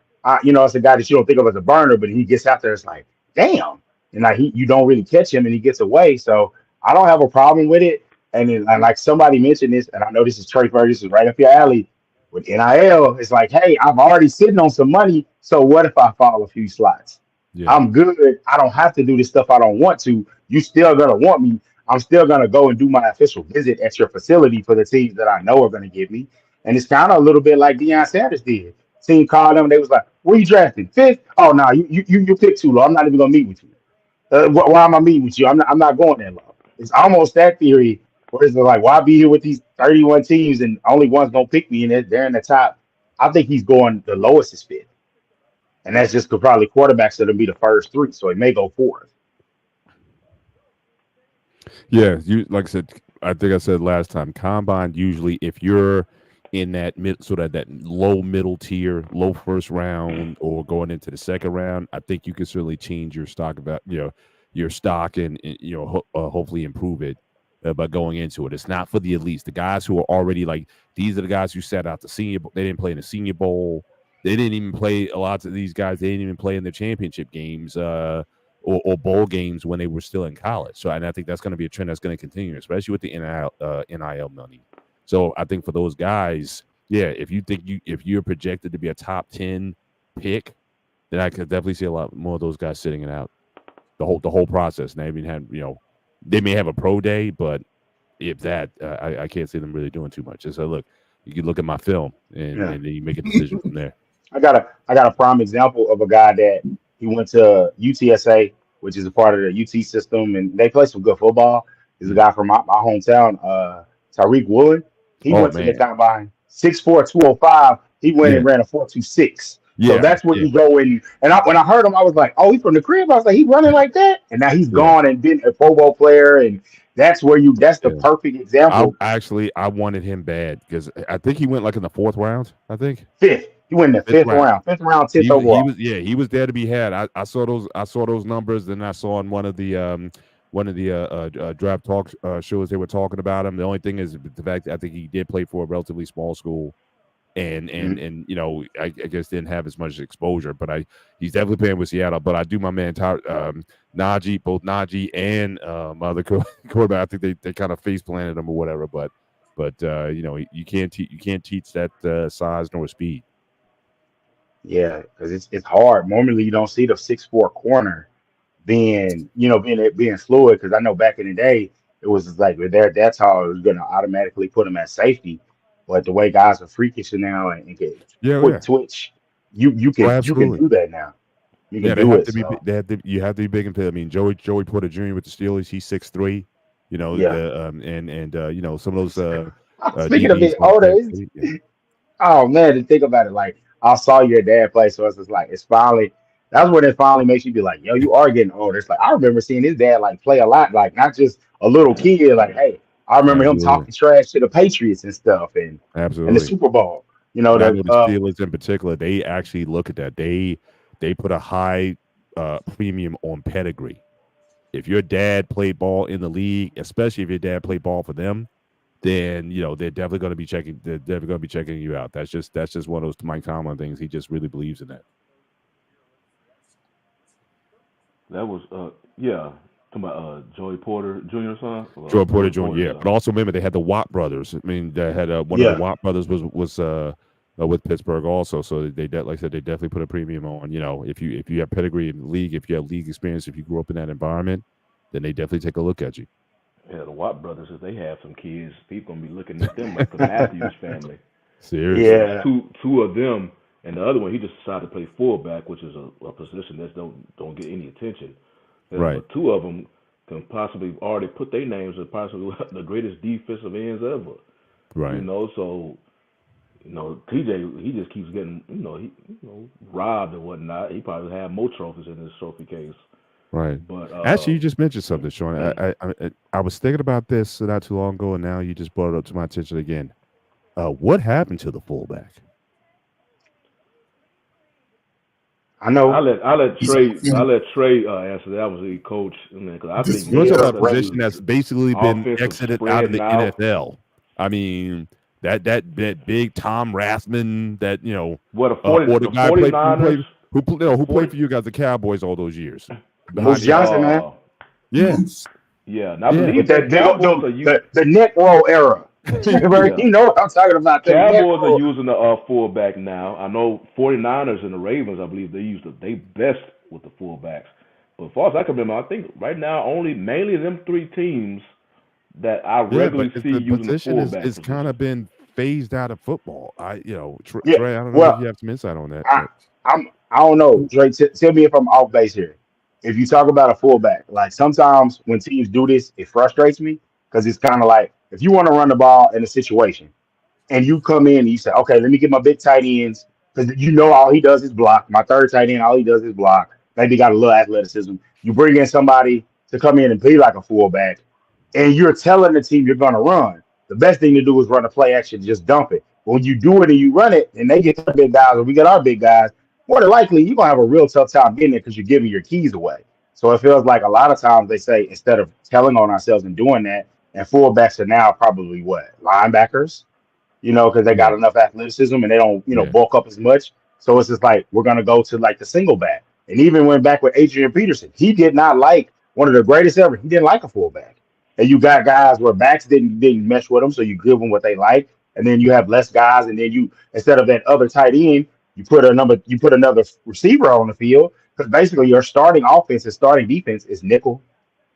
you know, it's a guy that you don't think of as a burner, but he gets out there, it's like, damn, and like you don't really catch him, and he gets away. So I don't have a problem with it. And then, and like somebody mentioned this, and I know this is Trey Ferguson right up your alley with NIL. It's like, hey, I'm already sitting on some money, so what if I fall a few slots? Yeah. I'm good. I don't have to do this stuff I don't want to. You still gonna want me. I'm still gonna go and do my official visit at your facility for the teams that I know are gonna give me. And it's kind of a little bit like Deion Sanders did. Team called them, they was like, "Where you drafting? Fifth? Oh no, you picked too low. I'm not even gonna meet with you. Why am I meeting with you? I'm not going that low." It's almost that theory where it's like, why be here with these 31 teams and only one's gonna pick me and they're in the top. I think he's going the lowest is fifth. And that's just probably quarterbacks that'll be the first three, so it may go fourth. Yeah, you like I said. I think I said last time. Combine usually, if you're in that sort of that low middle tier, low first round, or going into the second round, I think you can certainly change your stock your stock and hopefully improve it by going into it. It's not for the elites. The guys who are already like these are the guys who sat out the senior. They didn't play in the Senior Bowl. They didn't even play a lot of these guys. They didn't even play in their championship games or bowl games when they were still in college. So, and I think that's going to be a trend that's going to continue, especially with the NIL money. So, I think for those guys, yeah, if you're projected to be a top 10 pick, then I could definitely see a lot more of those guys sitting it out the whole process. They even had they may have a pro day, but if that, I can't see them really doing too much. So look, you can look at my film and then you make a decision from there. I got a prime example of a guy that he went to UTSA, which is a part of the UT system, and they play some good football. He's a guy from my hometown, Tariq Woolen. He went to the combine, 6'4", 205. He went and ran a 4.26. So that's where you go in. And when I heard him, I was like, oh, he's from the crib. I was like, he's running like that. And now he's gone and been a Pro Bowl player. And that's where that's the perfect example. I wanted him bad because I think he went like in the fourth round, I think. Fifth. He went in the fifth round, 10th overall. He was there to be had. I saw those numbers. Then I saw on one of the draft talk shows they were talking about him. The only thing is the fact that I think he did play for a relatively small school, and I guess didn't have as much exposure. But he's definitely playing with Seattle. But I do my man Najee, both Najee and my other quarterback. I think they kind of face planted him or whatever. But you can't teach that size nor speed. Yeah, because it's hard. Normally, you don't see the 6'4" corner being fluid. Because I know back in the day, it was just like that's how it was going to automatically put him at safety. But the way guys are freakish now and can quick twitch, you can do that now. You can do it. You have to be big and fit. I mean, Joey Porter Jr. with the Steelers, he's 6'3". Some of those. Speaking of being older, oh man, to think about it, like. I saw your dad play, so it's just like that's when it finally makes you be like, yo, you are getting older. It's like I remember seeing his dad like play a lot, like not just a little kid. Like, hey, I remember him talking trash to the Patriots and stuff, and the Super Bowl. The Steelers in particular, they actually look at that. They put a high premium on pedigree. If your dad played ball in the league, especially if your dad played ball for them, then they're definitely going to be checking. They're definitely going to be checking you out. That's just one of those Mike Tomlin things. He just really believes in that. That was Talking about Joey Porter Jr. son? Joey Porter Jr. Yeah, son. but also remember they had the Watt brothers. I mean, they had one Yeah. of the Watt brothers was with Pittsburgh also. So they like I said, they definitely put a premium on. You know, if you have pedigree in the league, if you have league experience, if you grew up in that environment, then they definitely take a look at you. Yeah, the Watt brothers, if they have some kids, people gonna be looking at them like the Matthews family. Seriously. Yeah. Two of them, and the other one, he just decided to play fullback, which is a position that don't get any attention. Right. But two of them can possibly already put their names as possibly the greatest defensive ends ever. Right. You know, so TJ, he just keeps getting robbed and whatnot. He probably have more trophies in his trophy case. Right. But actually, you just mentioned something, Sean. I was thinking about this not too long ago, and now you just brought it up to my attention again. What happened to the fullback? I know. I'll let Trey answer that. I was the coach, because I think You're talking about a Yeah. position that's basically been Offensive exited spread out of the now. NFL. I mean, that big Tom Rathman, that what a or the guy who 49ers. played for you guys, the Cowboys, all those years. Moose Johnson, man. Yeah. Yeah, and I Yeah. believe With that Cowboys are using the neck roll era. You know what I'm talking about. The neck Cowboys roll. are using the fullback now. I know 49ers and the Ravens, I believe they use they best with the fullbacks. But as far as I can remember, I think right now mainly them three teams that I regularly but see the using the position fullback. is kind of been phased out of football. Trey, Yeah, I don't know well, if you have some insight on that. I don't know, Dre. Tell me if I'm off base here. If you talk about a fullback, like sometimes when teams do this, it frustrates me because it's kind of like if you want to run the ball in a situation and you come in and you say, okay, let me get my big tight ends because all he does is block. My third tight end, all he does is block. Maybe got a little athleticism. You bring in somebody to come in and be like a fullback, and you're telling the team you're going to run. The best thing to do is run a play action, just dump it. But when you do it and you run it, and they get their big guys, or we get our big guys, more than likely you're going to have a real tough time getting there because you're giving your keys away. So it feels like a lot of times they say instead of telling on ourselves and doing that, and fullbacks are now probably linebackers, because they got enough athleticism and they don't, bulk up as much. So it's just like we're going to go to like the single back. And even went back with Adrian Peterson, he did not like one of the greatest ever. He didn't like a fullback. And you got guys where backs didn't mesh with them, so you give them what they like, and then you have less guys, and then you instead of that other tight end, you put another receiver on the field because basically your starting offense and starting defense is nickel,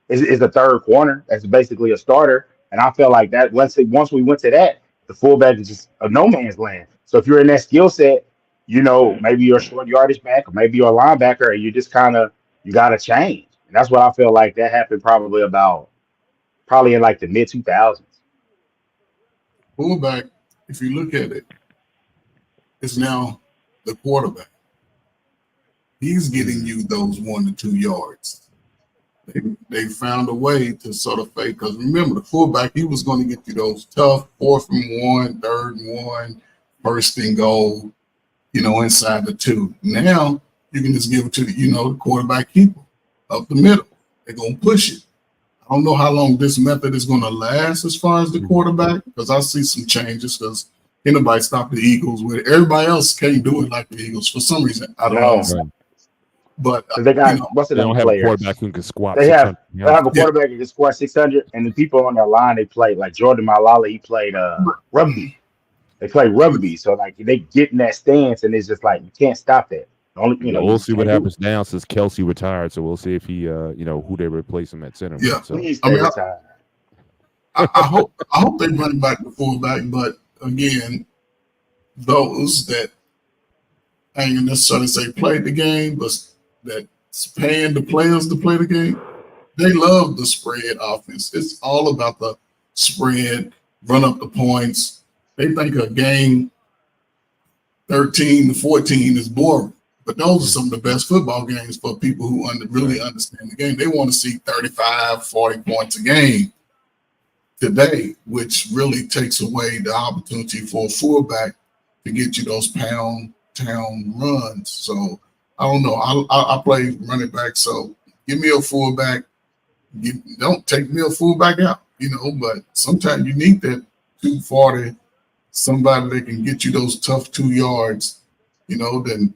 is the third corner. That's basically a starter, and I feel like that once we went to that, the fullback is just a no man's land. So if you're in that skill set, maybe you're a short yardage back, or maybe you're a linebacker, and you just you got to change, and that's what I feel like that happened probably in like the mid 2000s. Fullback, if you look at it, is now the quarterback. He's getting you those 1 to 2 yards. They found a way to sort of fake, because remember, the fullback, he was going to get you those tough 4th and 1, 3rd and 1, 1st and goal, inside the 2. Now you can just give it to the quarterback keeper up the middle. They're going to push it. I don't know how long this method is going to last as far as the quarterback, because I see some changes because anybody stop the Eagles with it. Everybody else can't do it like the Eagles for some reason. I don't know. Right. But they got what's They the don't have players? a quarterback who can squat. They have 600 a quarterback who can squat 600, and the people on their line they played like Jordan Mailata. He played rugby. They play rugby, so like they get in that stance, and it's just like you can't stop that. We'll see what happens now since Kelsey retired. So we'll see if he, who they replace him at center. Yeah. So. I hope they run back the fullback, but again, those that ain't necessarily say played the game, but that's paying the players to play the game, they love the spread offense. It's all about the spread, run up the points. They think a game 13 to 14 is boring. But those are some of the best football games for people who really understand the game. They want to see 35, 40 points a game today, which really takes away the opportunity for a fullback to get you those pound town runs. So I don't know. I play running back, so give me a fullback. Don't take me a fullback out, but sometimes you need that 240, somebody that can get you those tough 2 yards, then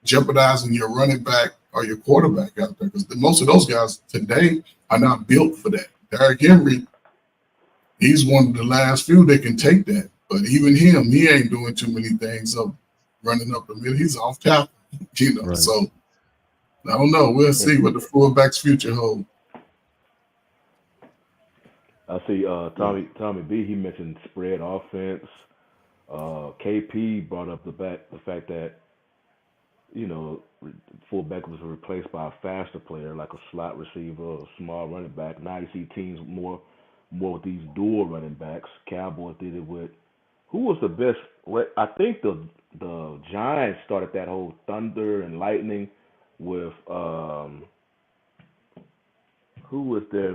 jeopardizing your running back or your quarterback out there, because most of those guys today are not built for that. Derrick Henry, he's one of the last few that can take that. But even him, he ain't doing too many things up running up the middle. He's off tackle, Right. So I don't know. We'll see what the fullback's future holds. I see Tommy B, he mentioned spread offense. KP brought up the fact that, fullback was replaced by a faster player like a slot receiver or a small running back. Now you see teams more with these dual running backs. Cowboys did it with who was the best? I think the Giants started that whole Thunder and Lightning with who was their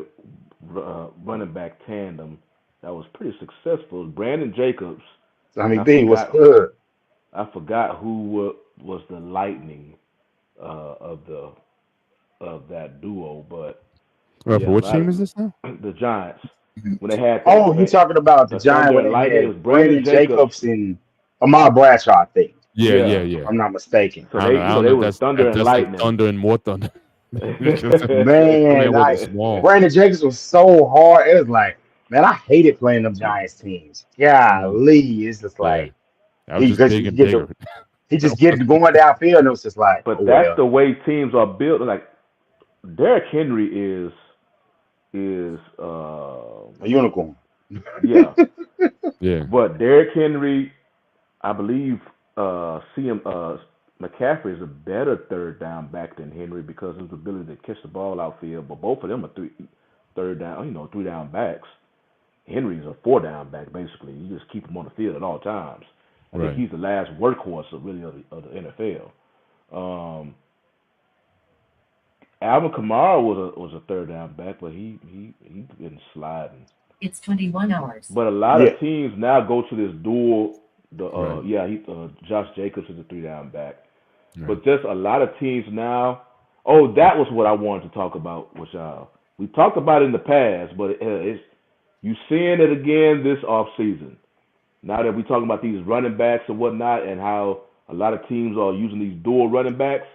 running back tandem that was pretty successful? Brandon Jacobs. Tommy B, what's good? I forgot who was the Lightning of that duo, but For which team is this now? the Giants. When they had You talking about the Giants when they had Brandon Jacobs and Ahmad Bradshaw, I think. Yeah. If I'm not mistaken. So they were Thunder and Lightning. Like Thunder and more Thunder. Man, small. Brandon Jacobs was so hard. It was like, man, I hated playing them Giants teams. Golly, it's just like I was just big and bigger. He just gets going downfield, and it was just like. But that's the way teams are built. Like Derrick Henry is a unicorn. Yeah. Yeah. But Derrick Henry, I believe, McCaffrey is a better third down back than Henry because of his ability to catch the ball outfield. But both of them are three down backs. Henry's a 4-down back basically. You just keep him on the field at all times. I think he's the last workhorse of the NFL. Alvin Kamara was a third down back, but he been sliding. It's 21 hours. But a lot of teams now go to this dual. Josh Jacobs is a 3-down back. Right. But just a lot of teams now. Oh, that was what I wanted to talk about with y'all. We talked about it in the past, but you seeing it again this offseason. Now that we're talking about these running backs and whatnot, and how a lot of teams are using these dual running backs,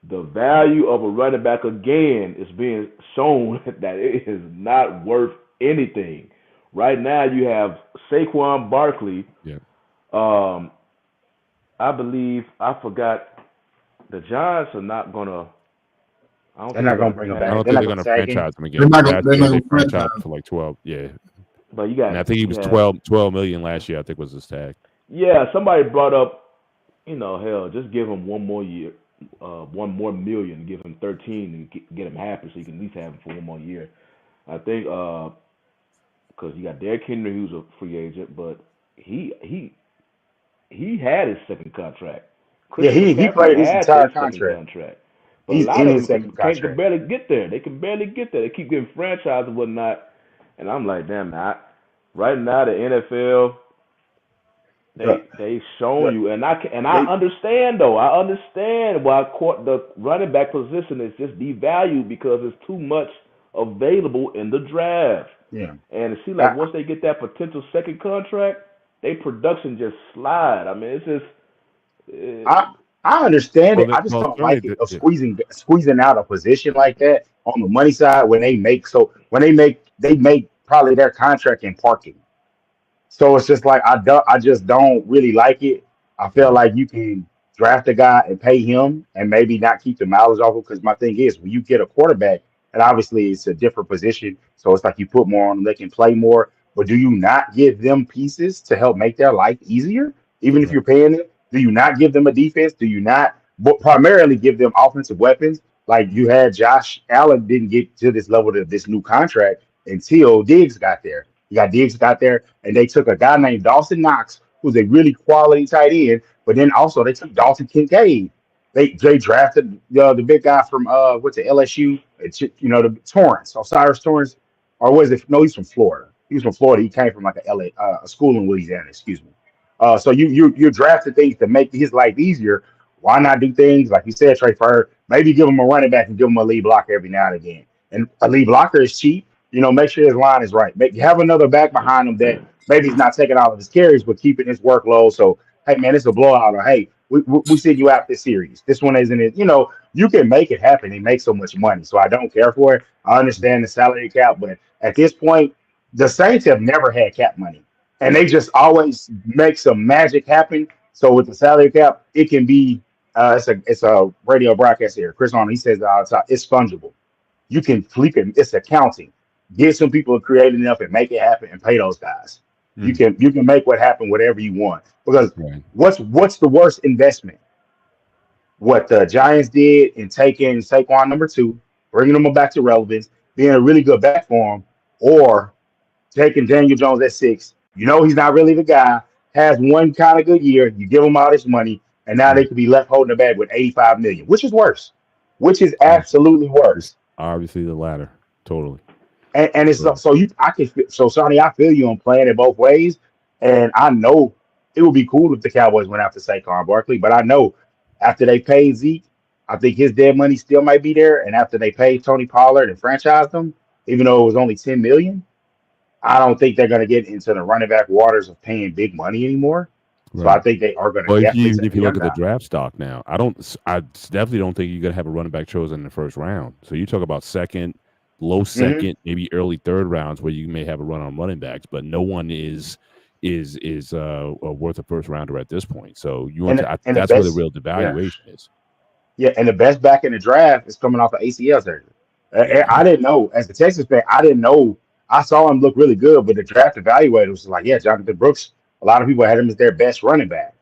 the value of a running back again is being shown that it is not worth anything. Right now, you have Saquon Barkley. Yeah. I believe I forgot. The Giants are not gonna. They're not gonna bring him back. I don't think they're gonna franchise him again. They're not they franchised him for like 12. Yeah. But you got. And I think he was 12 million last year. I think was his tag. Yeah, somebody brought up, hell, just give him one more year, $1 more million, give him 13 and get him happy, so you can at least have him for one more year. I think because you got Derrick Henry, who's a free agent, but he had his second contract. He played his entire contract. But he's a lot in of his them second contract. can barely get there. They can barely get there. They keep getting franchised and whatnot. And I'm like, damn, right now the NFL, they showing you, and I understand though. I understand why the running back position is just devalued because there's too much available in the draft. Yeah. And it seems like once they get that potential second contract, their production just slide. I mean, it's just. I understand it. I just don't like it of squeezing out a position like that on the money side when they make probably their contract in parking. So it's just like I just don't really like it. I feel like you can draft a guy and pay him and maybe not keep the mileage off him, because my thing is when you get a quarterback, and obviously it's a different position, so it's like you put more on them, they can play more. But do you not give them pieces to help make their life easier, even if you're paying them? Do you not give them a defense? Do you not primarily give them offensive weapons? Like you had Josh Allen didn't get to this level of this new contract until Diggs got there. Diggs got there, and they took a guy named Dawson Knox, who's a really quality tight end, but then also they took Dalton Kincaid. They drafted the big guy from LSU, the Torrance, Osiris Torrance, or was it? No, he's from Florida. He was from Florida. He came from like a school in Louisiana. Excuse me. So you drafted things to make his life easier. Why not do things like you said, Trey Furr? Maybe give him a running back and give him a lead blocker every now and again. And a lead blocker is cheap. Make sure his line is right. Have another back behind him that maybe he's not taking all of his carries, but keeping his workload. So hey man, it's a blowout. Or hey, we send you out this series. This one isn't it. You know, you can make it happen and make so much money. So I don't care for it. I understand the salary cap, but at this point, the Saints have never had cap money, and they just always make some magic happen. So with the salary cap, it can be. It's a radio broadcast here. Chris Arnold, he says all the time, it's fungible. You can flip it. It's accounting. Get some people creative enough and make it happen and pay those guys. You can make what happen whatever you want. Because what's the worst investment? What the Giants did in taking Saquon number 2, bringing him back to relevance, being a really good back for him, or taking Daniel Jones at 6. You know he's not really the guy. Has one kind of good year. You give him all this money, and now they could be left holding the bag with $85 million, which is worse. Which is absolutely worse. Obviously, the latter, totally. And it's so Sonny, I feel you on playing it both ways, and I know it would be cool if the Cowboys went after Saquon Barkley, but I know after they paid Zeke, I think his dead money still might be there, and after they paid Tony Pollard and franchised him, even though it was only $10 million, I don't think they're going to get into the running back waters of paying big money anymore. So I think they are going to. Well, if you look at the draft stock now, I definitely don't think you're going to have a running back chosen in the first round. So you talk about second, low second, maybe early third rounds where you may have a run on running backs, but no one is worth a first rounder at this point. So that's where the real devaluation is. Yeah, and the best back in the draft is coming off of ACL surgery. I didn't know, as a Texas fan, I didn't know. I saw him look really good, but the draft evaluator was like, yeah, Jonathan Brooks. A lot of people had him as their best running back.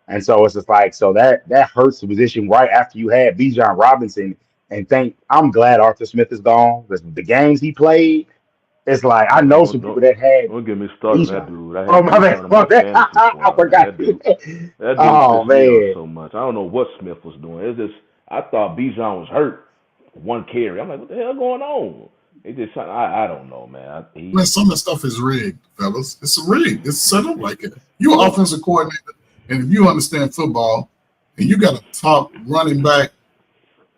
And so it's just like, so that hurts the position right after you had Bijan Robinson. And I'm glad Arthur Smith is gone. The games he played, it's like, I know some people that had. Don't get me started on that dude. I forgot. That dude oh, man. So much. I don't know what Smith was doing. It's just, I thought Bijan was hurt. One carry. I'm like, what the hell going on? It just, I don't know, man. Man, some of the stuff is rigged, fellas. It's rigged. It's set up like it. You're an offensive coordinator, and if you understand football, and you got a top running back,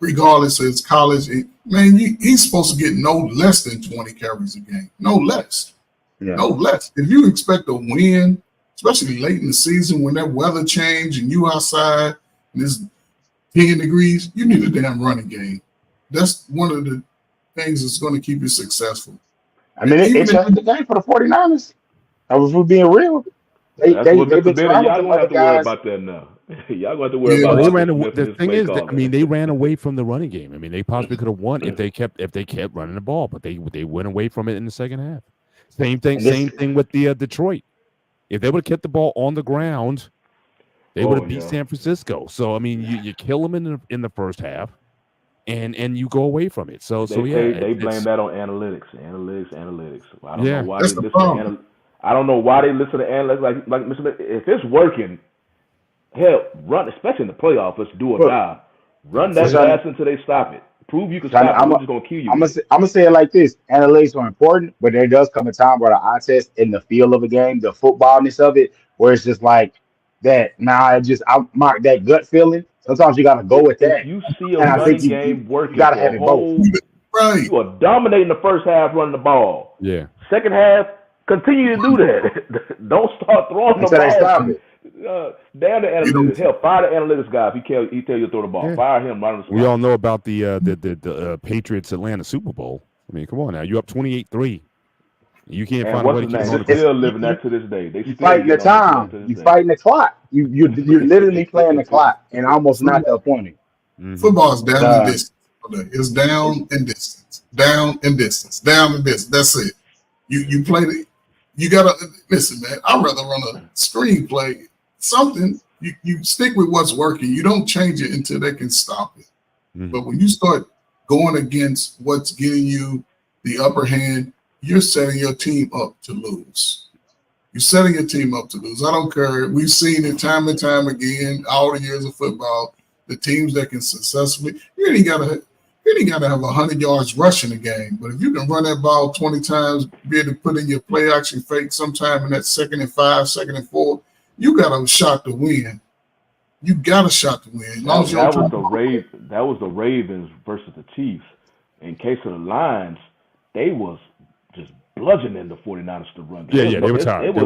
regardless of his college, man, he's supposed to get no less than 20 carries a game. No less. Yeah. No less. If you expect to win, especially late in the season when that weather change and you outside and it's 10 degrees, you need a damn running game. That's one of the things that's going to keep you successful. I mean, it changed the game for the 49ers. I was being real. Y'all don't have to worry about that now. Y'all going to worry about the thing is, they ran away from the running game. I mean, they possibly could have won if they kept running the ball, but they went away from it in the second half. Same thing with the Detroit. If they would have kept the ball on the ground, they would have beat San Francisco. So I mean, you kill them in the first half, and you go away from it. They blame that on analytics. I don't know why they listen. I don't know why they listen to analytics. Like Mr. If it's working, hell, run, especially in the playoffs. Let's do or die. Run that pass until they stop it. Prove you can stop it. We're just gonna kill you. I'm gonna say it like this: analytics are important, but there does come a time where the eye test in the feel of a game, the footballness of it, where it's just like that. Now, that gut feeling. Sometimes you gotta go with that. If you see a running game working, you gotta have it both. Right. You are dominating the first half running the ball. Yeah. Second half, continue to do that. Don't start throwing the ball. Damn the analytics. Hell, fire the analytics guy if he tell you to throw the ball. Fire him right on the spot. We all know about the Patriots Atlanta Super Bowl. I mean, come on now. You up 28-3. You can't find a way to keep on. They're still living that to this day. You fighting the time. You fighting the clock. You're literally playing the clock and almost not the opponent. Mm-hmm. Football is down and distance. It's down and distance. Down and distance. Down and distance. That's it. You play the. You gotta listen, man. I'd rather run a screenplay. Something you stick with what's working. You don't change it until they can stop it. Mm-hmm. But when you start going against what's getting you the upper hand, you're setting your team up to lose. You're setting your team up to lose. I don't care. We've seen it time and time again, all the years of football. The teams that can successfully, you ain't gotta have 100 yards rushing a game. But if you can run that ball 20 times, be able to put in your play action fake sometime in that 2nd and 5, 2nd and 4, you got a shot to win. You got a shot to win. That was the Ravens versus the Chiefs. In case of the Lions, they was just bludgeoning the 49ers to run. Yeah, they were tired. There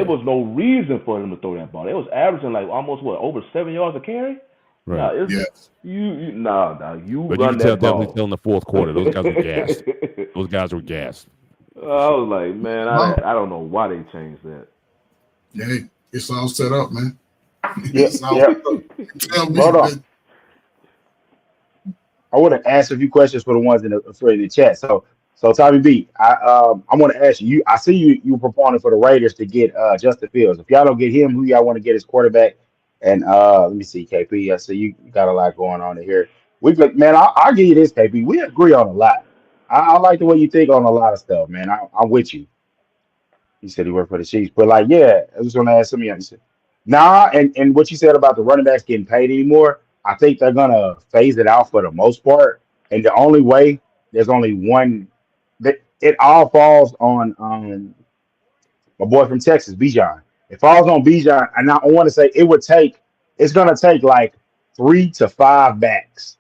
was no reason for them to throw that ball. They was averaging like almost over 7 yards a carry. Right. You But run you can tell that ball. definitely still in the fourth quarter. Those guys were gassed. Those guys were gassed. I was like, man, I don't know why they changed that. Yeah, it's all set up, man. Yeah. Hold on. I want to ask a few questions for the ones in the chat. So Tommy B, I want to ask you. I see you proponent for the Raiders to get Justin Fields. If y'all don't get him, who y'all want to get as quarterback? And let me see, KP. I see you got a lot going on in here. I'll give you this, KP. We agree on a lot. I like the way you think on a lot of stuff, man. I'm with you. He said he worked for the Chiefs, but I just want to ask some of you. Nah, and what you said about the running backs getting paid anymore, I think they're gonna phase it out for the most part. And the only way, there's only one. That it all falls on my boy from Texas, Bijan. It falls on Bijan, and I want to say it's gonna take like 3 to 5 backs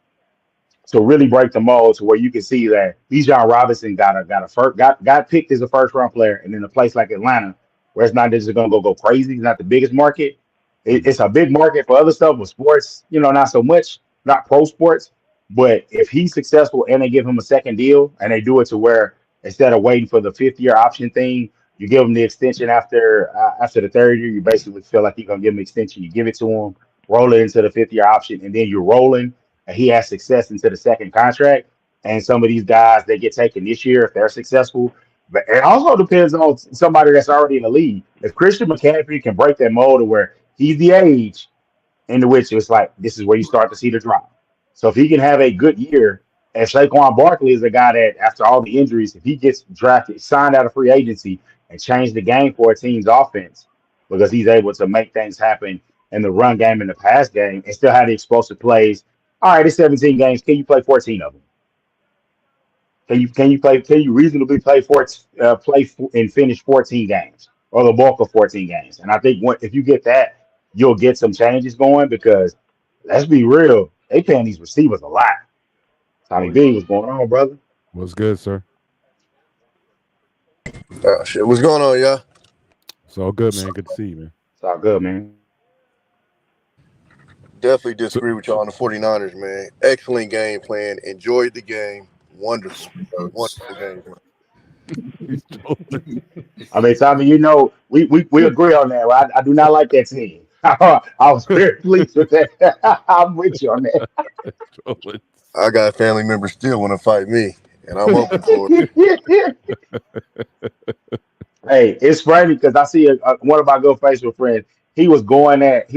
to really break the mold to where you can see that Bijan Robinson got picked as a first round player, and in a place like Atlanta, where it's not just gonna go crazy, it's not the biggest market. It's a big market for other stuff with sports, not so much, not pro sports. But if he's successful and they give him a second deal and they do it to where instead of waiting for the 5th-year option thing, you give him the extension after the 3rd year, you basically feel like you're gonna give him an extension. You give it to him, roll it into the 5th-year option, and then you're rolling. And he has success into the second contract. And some of these guys, they get taken this year if they're successful. But it also depends on somebody that's already in the league. If Christian McCaffrey can break that mold to where he's the age into which it's like this is where you start to see the drop. So if he can have a good year, and Saquon Barkley is a guy that after all the injuries, if he gets drafted, signed out of free agency, and change the game for a team's offense because he's able to make things happen in the run game and the pass game and still have the explosive plays. All right, it's 17 games. Can you play 14 of them? Can you reasonably play and finish 14 games or the bulk of 14 games? And I think if you get that, you'll get some changes going because let's be real, they paying these receivers a lot. Tommy B, what's going on, brother? What's good, sir? Shit, what's going on, y'all? It's all good, man. Good to see you, man. It's all good, man. Definitely disagree with y'all on the 49ers, man. Excellent game plan. Enjoyed the game. Wonderful. Wonderful game plan. I mean, Tommy, we agree on that. Right? I do not like that team. I was very pleased with that. I'm with you on that. I got family members still want to fight me, and I'm open for it. Hey, it's funny because I see one of my good Facebook friends. He was going at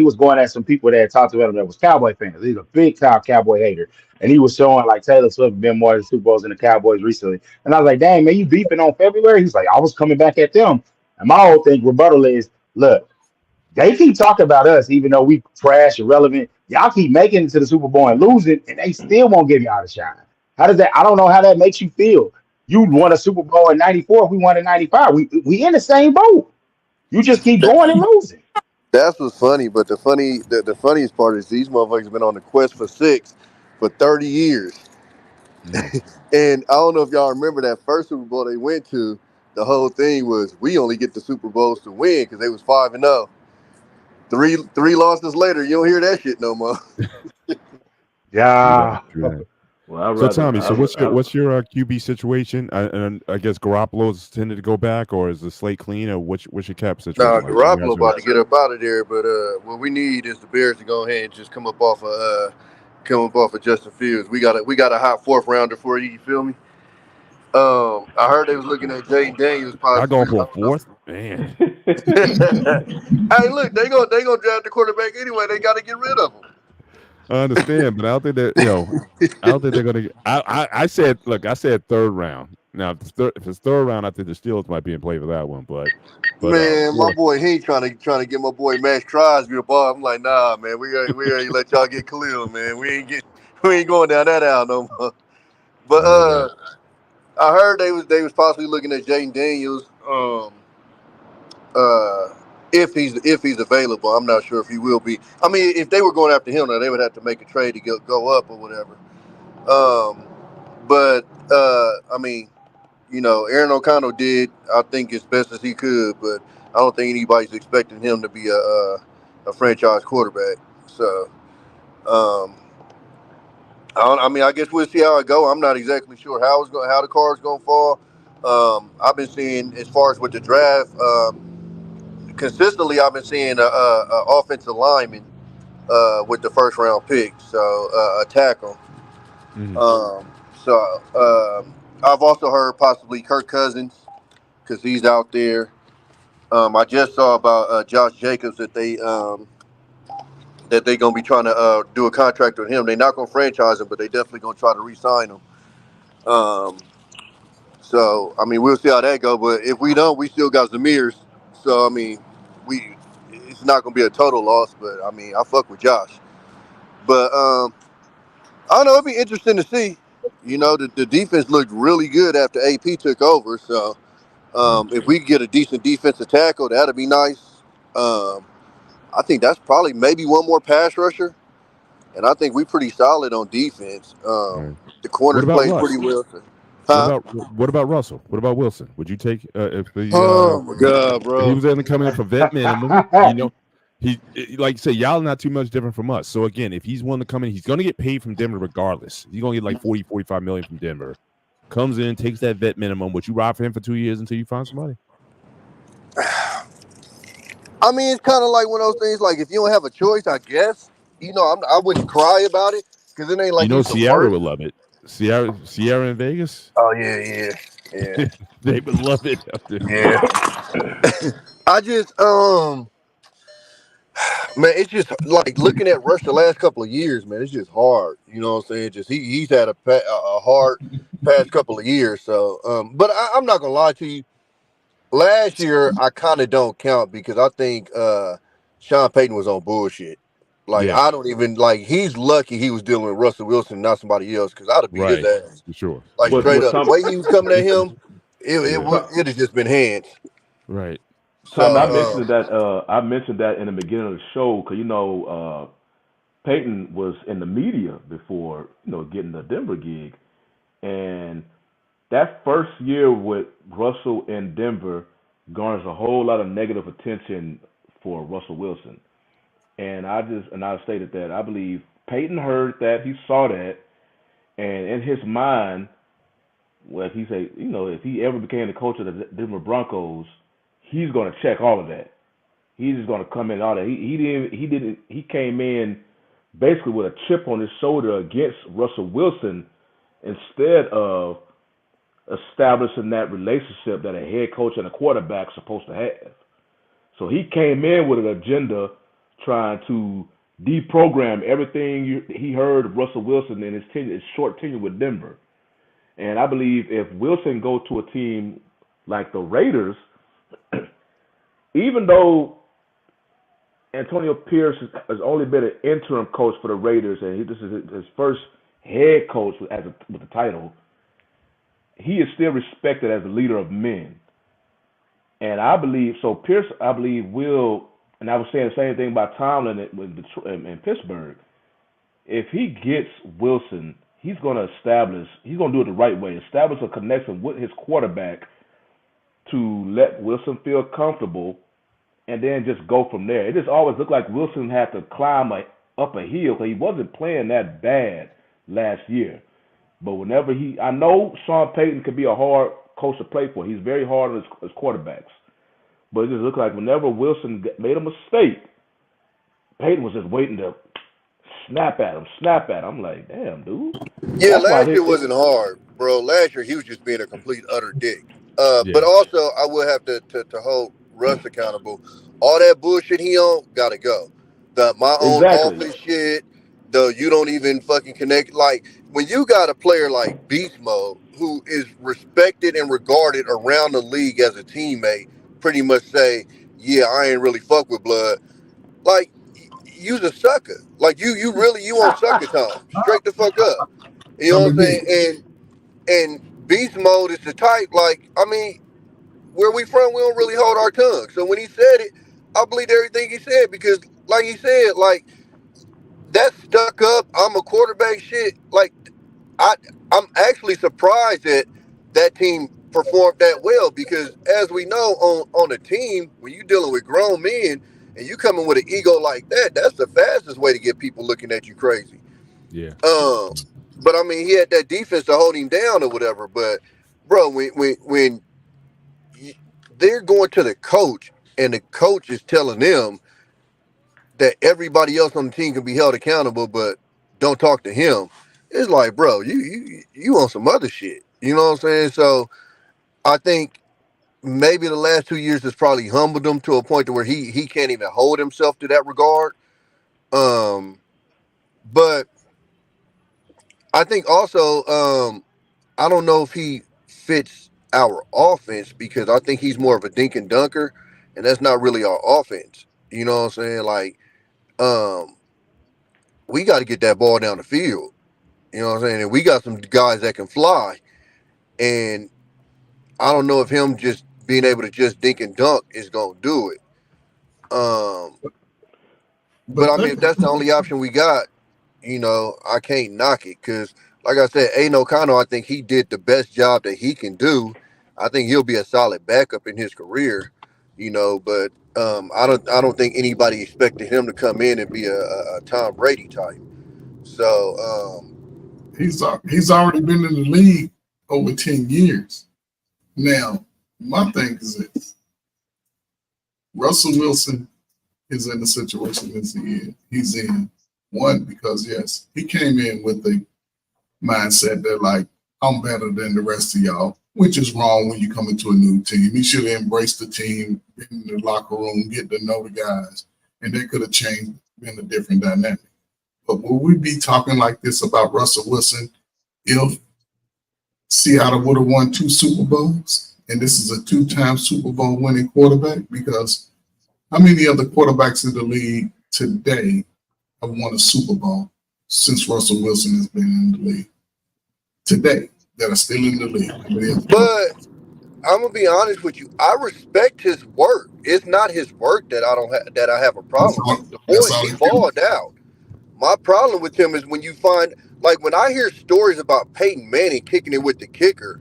some people that had talked about him that was Cowboy fans. He's a big time Cowboy hater, and he was showing like Taylor Swift been more of the Super Bowls than the Cowboys recently. And I was like, "Dang, man, you beefing on February?" He's like, "I was coming back at them." And my whole thing rebuttal is, look, they keep talking about us, even though we trash, irrelevant. Y'all keep making it to the Super Bowl and losing, and they still won't give y'all a shine. How does that? I don't know how that makes you feel. You won a Super Bowl in '94. We won in '95. We in the same boat. You just keep going and losing. That's what's funny, but the funniest part is these motherfuckers have been on the quest for 6 for 30 years. And I don't know if y'all remember that first Super Bowl they went to, the whole thing was we only get the Super Bowls to win because they was 5-0. Three losses later, you don't hear that shit no more. Yeah. Well, so Tommy, what's your QB situation? And I guess Garoppolo's tended to go back, or is the slate clean, or what's your cap situation? Nah, Garoppolo about to get up out of there, but what we need is the Bears to go ahead and just come up off of Justin Fields. We got a hot 4th rounder for you. You feel me? I heard they was looking at Jay Daniels. I go for a 4th, man. Hey, look, they gonna draft the quarterback anyway. They got to get rid of him. I understand, but I don't think that I don't think they're gonna. I said 3rd round. Now, if it's 3rd round, I think the Steelers might be in play for that one. But man, my boy, he ain't trying to get my boy Max Crosby the ball. I'm like, nah, man, we already let y'all get Khalil, man. We ain't going down that aisle no more. But I heard they was possibly looking at Jaden Daniels. If he's available, I'm not sure if he will be. I mean, if they were going after him, now they would have to make a trade to go up or whatever. But I mean, Aaron O'Connell did, I think, as best as he could, but I don't think anybody's expecting him to be a franchise quarterback. So, I guess we'll see how it go. I'm not exactly sure how the card's going to fall. I've been seeing, as far as with the draft, consistently, I've been seeing a offensive lineman with the first round pick, so a tackle. Mhm. I've also heard possibly Kirk Cousins because he's out there. I just saw about Josh Jacobs that they're gonna be trying to do a contract with him. They're not gonna franchise him, but they definitely gonna try to re-sign him. We'll see how that goes. But if we don't, we still got Zamirs. So it's not gonna be a total loss. But I fuck with Josh. But I don't know. It'd be interesting to see. The defense looked really good after AP took over. So if we get a decent defensive tackle, that'd be nice. I think that's probably maybe one more pass rusher, and I think we're pretty solid on defense. Right. The corners What about play Russ? pretty well. What about Russell? What about Wilson? Would you take if he, Oh my God, if he bro! was going to come in for vet minimum? He like you say, y'all not too much different from us. So again, if he's willing to come in, he's going to get paid from Denver regardless. He's going to get like 40, 45 million from Denver. Comes in, takes that vet minimum. Would you ride for him for 2 years until you find somebody? It's kind of like one of those things. Like if you don't have a choice, I guess. I wouldn't cry about it because it ain't like Sierra would love it. Sierra in Vegas. Oh yeah. They would love it up there. Yeah. I just man, it's just like looking at Rush the last couple of years, man. It's just hard. You know what I'm saying? Just he's had a hard past couple of years. So, but I'm not gonna lie to you. Last year, I kind of don't count because I think Sean Payton was on bullshit. Like I don't even he's lucky he was dealing with Russell Wilson, not somebody else, because I'd have beat his ass. For sure. Like straight up, the way he was coming at him, it has just been hands. Right. Tom, I mentioned that in the beginning of the show because Peyton was in the media before getting the Denver gig, and that first year with Russell in Denver garners a whole lot of negative attention for Russell Wilson, and I stated that I believe Peyton heard that, he saw that, and in his mind, if he ever became the coach of the Denver Broncos, he's going to check all of that. He's just going to come in all that. He came in basically with a chip on his shoulder against Russell Wilson instead of establishing that relationship that a head coach and a quarterback are supposed to have. So he came in with an agenda trying to deprogram everything he heard of Russell Wilson in his short tenure with Denver. And I believe if Wilson goes to a team like the Raiders, even though Antonio Pierce has only been an interim coach for the Raiders, and this is his first head coach with the title, he is still respected as a leader of men. And I believe, Pierce, will, and I was saying the same thing about Tomlin in Pittsburgh. If he gets Wilson, he's going to do it the right way, establish a connection with his quarterback to let Wilson feel comfortable, and then just go from there. It just always looked like Wilson had to climb up a hill because he wasn't playing that bad last year. But I know Sean Payton could be a hard coach to play for. He's very hard on his quarterbacks. But it just looked like whenever Wilson made a mistake, Payton was just waiting to snap at him. I'm like, damn, dude. Yeah, last year wasn't hard, bro. Last year he was just being a complete utter dick. But also, I will have to hold Russ accountable. All that bullshit he on, gotta go. My own office shit, you don't even fucking connect. Like, when you got a player like Beast Mode, who is respected and regarded around the league as a teammate, pretty much say, yeah, I ain't really fuck with blood. Like, you's a sucker. Like, you on sucker time. Straight the fuck up. You know what I'm saying? And Beast Mode is the type, where we from, we don't really hold our tongue. So when he said it, I believed everything he said because, like he said, that stuck up, I'm a quarterback shit. I'm actually surprised that team performed that well because, as we know, on a team, when you're dealing with grown men and you coming with an ego like that, that's the fastest way to get people looking at you crazy. Yeah. But I mean, he had that defense to hold him down or whatever. But bro, when they're going to the coach and the coach is telling them that everybody else on the team can be held accountable, but don't talk to him, it's like, bro, you on some other shit. You know what I'm saying? So I think maybe the last 2 years has probably humbled him to a point to where he can't even hold himself to that regard. But I think also I don't know if he fits our offense because I think he's more of a dink and dunker, and that's not really our offense. You know what I'm saying? Like, we got to get that ball down the field. You know what I'm saying? And we got some guys that can fly, and I don't know if him just being able to just dink and dunk is gonna do it. But I mean, if that's the only option we got, you know, I can't knock it because, like I said, Aiden O'Connell, I think he did the best job that he can do. I think he'll be a solid backup in his career, you know. But I don't think anybody expected him to come in and be a Tom Brady type. So he's already been in the league over 10 years. Now, my thing is this: Russell Wilson is in the situation he's in. One, because yes, he came in with the mindset that like, I'm better than the rest of y'all, which is wrong when you come into a new team. He should have embraced the team in the locker room, get to know the guys, and they could have changed in a different dynamic. But will we be talking like this about Russell Wilson if Seattle would have won 2 Super Bowls, and this is a 2-time Super Bowl winning quarterback? Because how many other quarterbacks in the league today have won a Super Bowl since Russell Wilson has been in the league today that are still in the league? But I'm gonna be honest with you. I respect his work. It's not his work that I have a problem with. The boy, he balled out. My problem with him is when you find, like, when I hear stories about Peyton Manning kicking it with the kicker,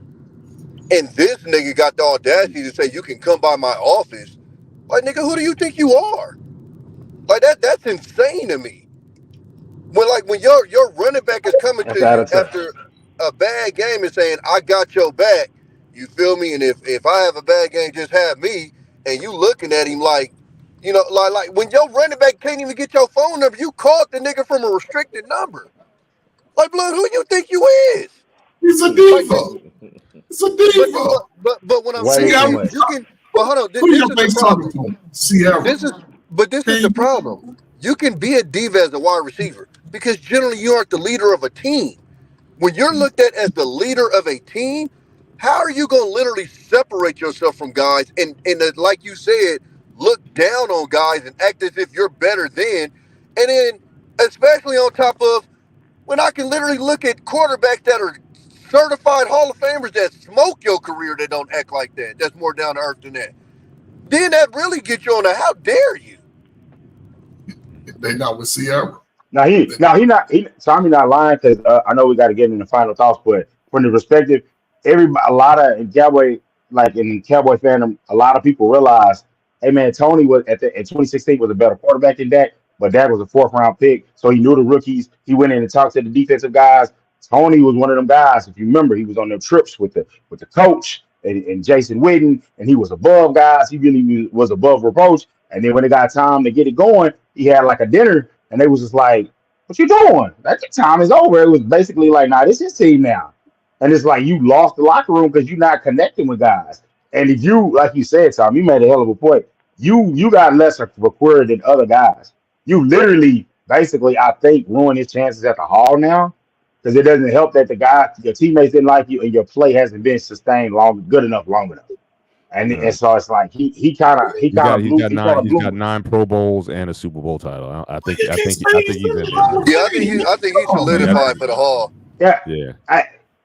and this nigga got the audacity to say you can come by my office. Like, nigga, who do you think you are? Like, that's insane to me. When your running back is coming to you after a bad game and saying, I got your back, you feel me? And if I have a bad game, just have me, and you looking at him like, you know, like when your running back can't even get your phone number, you called the nigga from a restricted number. Like, blood, who you think you is? He's a diva. It's a diva. But when I'm saying you can, but hold on, this is the problem. Sierra. This is the problem. You can be a diva as a wide receiver because generally you aren't the leader of a team. When you're looked at as the leader of a team, how are you going to literally separate yourself from guys and like you said, look down on guys and act as if you're better than, and then especially on top of when I can literally look at quarterbacks that are certified Hall of Famers that smoke your career that don't act like that. That's more down to earth than that. Then that really gets you on a how dare you? They not with Sierra. Tommy not lying because I know we got to get in the final thoughts, but from the perspective, a lot of in Cowboy, like in Cowboy fandom, a lot of people realize, hey man, Tony was in 2016 was a better quarterback than Dak, but Dak was a 4th round pick, so he knew the rookies. He went in and talked to the defensive guys. Tony was one of them guys. If you remember, he was on them trips with the coach and Jason Witten, and he was above guys. He really was above reproach. And then when it got time to get it going, he had like a dinner, and they was just like, "What you doing? That time is over." It was basically like, "Nah, this is his team now." And it's like you lost the locker room because you're not connecting with guys. And if you, like you said, Tom, you made a hell of a point. You got less of a career than other guys. You literally, basically, I think, ruin his chances at the Hall now because it doesn't help that your teammates didn't like you and your play hasn't been sustained long enough. And so it's like he got 9 Pro Bowls and a Super Bowl title. I think he's in there. Yeah, I think he's solidified for the Hall. Yeah.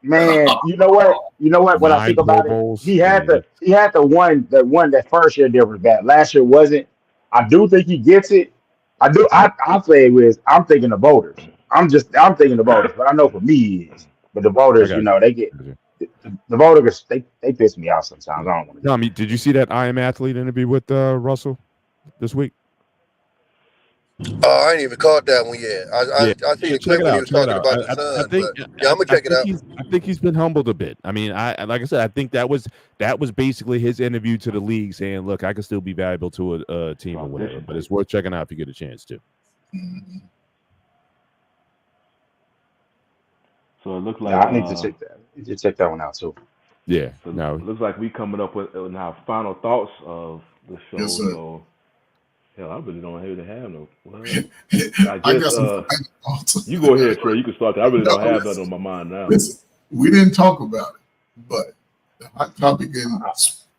Man, you know what? When I think about it, he had the one that first year difference bad. Last year wasn't. I do think he gets it. I do. I say it with. I'm thinking the voters. I'm thinking the voters, but I know for me he is. But the voters, they get. the voters they piss me off sometimes. I don't want to. Tommy, did you see that I Am Athlete interview with Russell this week? Oh, I ain't even caught that one yet. I seen the Check clip it when he out. was Check it talking out. about the I son. think. But yeah, I'm gonna check it out. I think he's been humbled a bit. I mean, like I said, I think that was basically his interview to the league, saying, "Look, I can still be valuable to a team or whatever." But it's worth checking out if you get a chance to. Mhm. So it looks like I need to check that. I need to check that one out too. Yeah. so No. it looks like we coming up with our final thoughts of the show. Yes, sir. So hell, I really don't really have no. Well, I I guess got some final thoughts. you go ahead, Trey. You can start. I really don't No, have that on my mind now. Listen, we didn't talk about it, but the hot topic in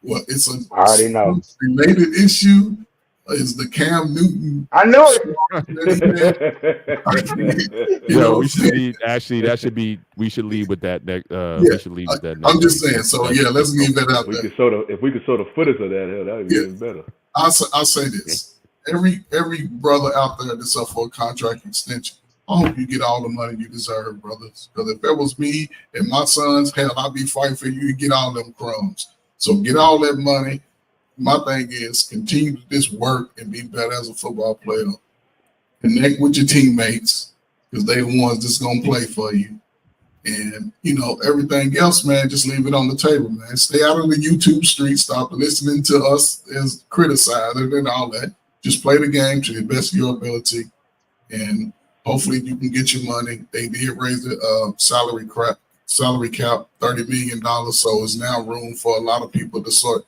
it's a I already know. related issue is the Cam Newton. I know it. You know what we I'm should saying? lead. Actually, that should be. We should lead with that next. Yeah, We should lead with that next. I'm just saying. So yeah, let's leave that out we there. could if we could show the footage of that, hell, that would be Yeah. even better. I'll say this: every brother out there that's up for a contract extension, I hope you get all the money you deserve, brothers. Because if that was me and my sons, hell, I'd be fighting for you to get all them crumbs. So get all that money. My thing is continue to just work and be better as a football player. Connect with your teammates because they the ones that's gonna play for you. And everything else, man, just leave it on the table, man. Stay out of the YouTube street. Stop listening to us as criticizers and all that. Just play the game to the best of your ability, and hopefully you can get your money. They did raise the salary cap $30 million, so it's now room for a lot of people to start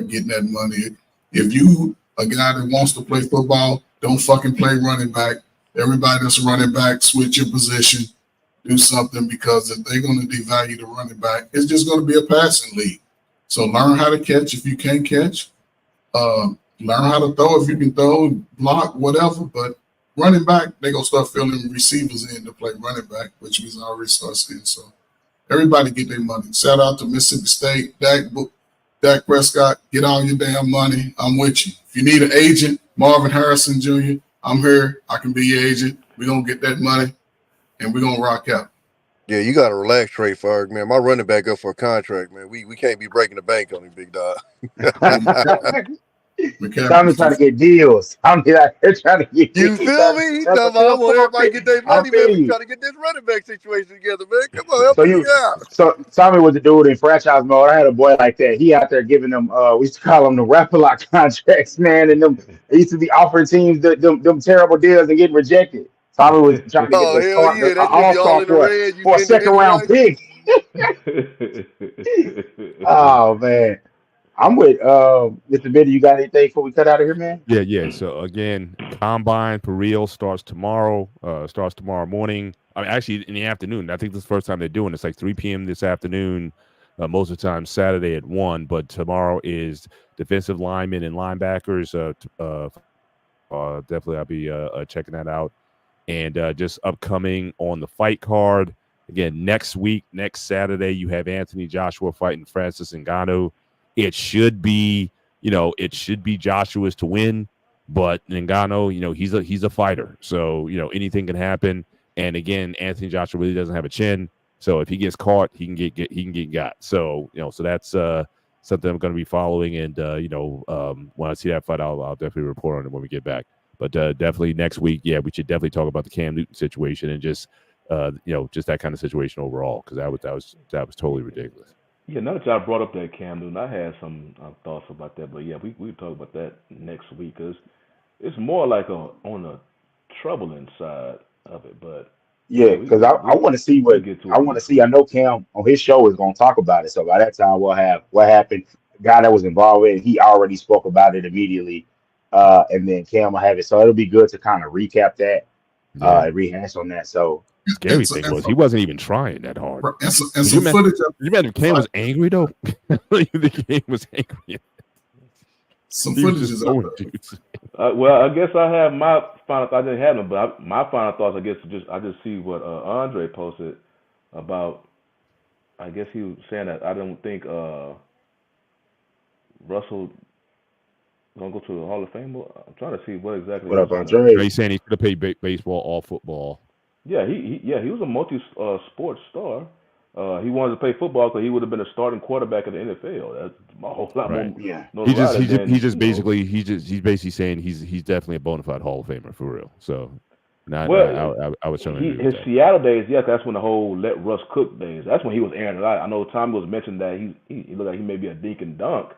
getting that money. If you a guy that wants to play football, don't fucking play running back. Everybody that's running back, switch your position, do something, because if they're going to devalue the running back, it's just going to be a passing league. So learn how to catch if you can't catch. Learn how to throw if you can throw, block, whatever. But running back, they're going to start filling receivers in to play running back, which means I already start seeing. So everybody get their money. Shout out to Mississippi State, Dak Prescott, get all your damn money. I'm with you. If you need an agent, Marvin Harrison Jr., I'm here. I can be your agent. We're going to get that money, and we're going to rock out. Yeah, you got to relax, Trey Ferg, man. My running back up for a contract, man. We can't be breaking the bank on him, big dog. Tommy's trying to get deals. I'm like, they're trying to get You deals. feel me? He's talking about I want everybody to get their money, man. We trying to get this running back situation together, man. Come on, help me out. So Tommy was the dude in franchise mode. I had a boy like that. He out there giving them we used to call them the rapper lock contracts, man. And them they used to be offering teams them terrible deals and getting rejected. Tommy was trying to get the all-star for a second round pick. Oh man. I'm with Mr. Biddy. You got anything before we cut out of here, man? Yeah. So again, Combine for real starts tomorrow. Starts tomorrow morning. I mean, actually in the afternoon. I think this is the first time they're doing it. It's like 3 p.m. this afternoon. Most of the time Saturday at 1, but tomorrow is defensive linemen and linebackers. Definitely I'll be checking that out. And just upcoming on the fight card again next week, next Saturday, you have Anthony Joshua fighting Francis Ngannou. It should be, Joshua's to win, but Ngannou, he's a fighter. So, anything can happen. And again, Anthony Joshua really doesn't have a chin. So if he gets caught, he can get got. So, so that's something I'm going to be following. And, when I see that fight, I'll definitely report on it when we get back. But definitely next week, yeah, we should definitely talk about the Cam Newton situation and just, just that kind of situation overall, because that was totally ridiculous. Yeah, now that y'all brought up that Cam Newton, I had some thoughts about that, but yeah, we talk about that next week because it's more like on the troubling side of it. But yeah, because I want to see I know Cam on his show is going to talk about it. So by that time, we'll have what happened. The guy that was involved with it, he already spoke about it immediately, and then Cam will have it. So it'll be good to kind of recap that, and rehash on that. So. Scary thing was he wasn't even trying that hard. And some footage. You imagine Cam was angry though? The Cam was angry. Some footage is out there. Well, I guess I have my final thoughts. I didn't have them, but my final thoughts, I guess, I just see what Andre posted about. I guess he was saying that I don't think Russell gonna go to the Hall of Fame. I'm trying to see what exactly. What up, Andre? He's saying he could have played baseball or football. Yeah, he was a multi-sport star. He wanted to play football because he would have been a starting quarterback in the NFL. That's a whole lot Right. more. Yeah. He's basically saying he's definitely a bona fide Hall of Famer for real. So, I would certainly agree with his that. Seattle days, yes, that's when the whole let Russ cook days. That's when he was airing it out. I know Tommy was mentioning that he looked like he may be a dink and dunk,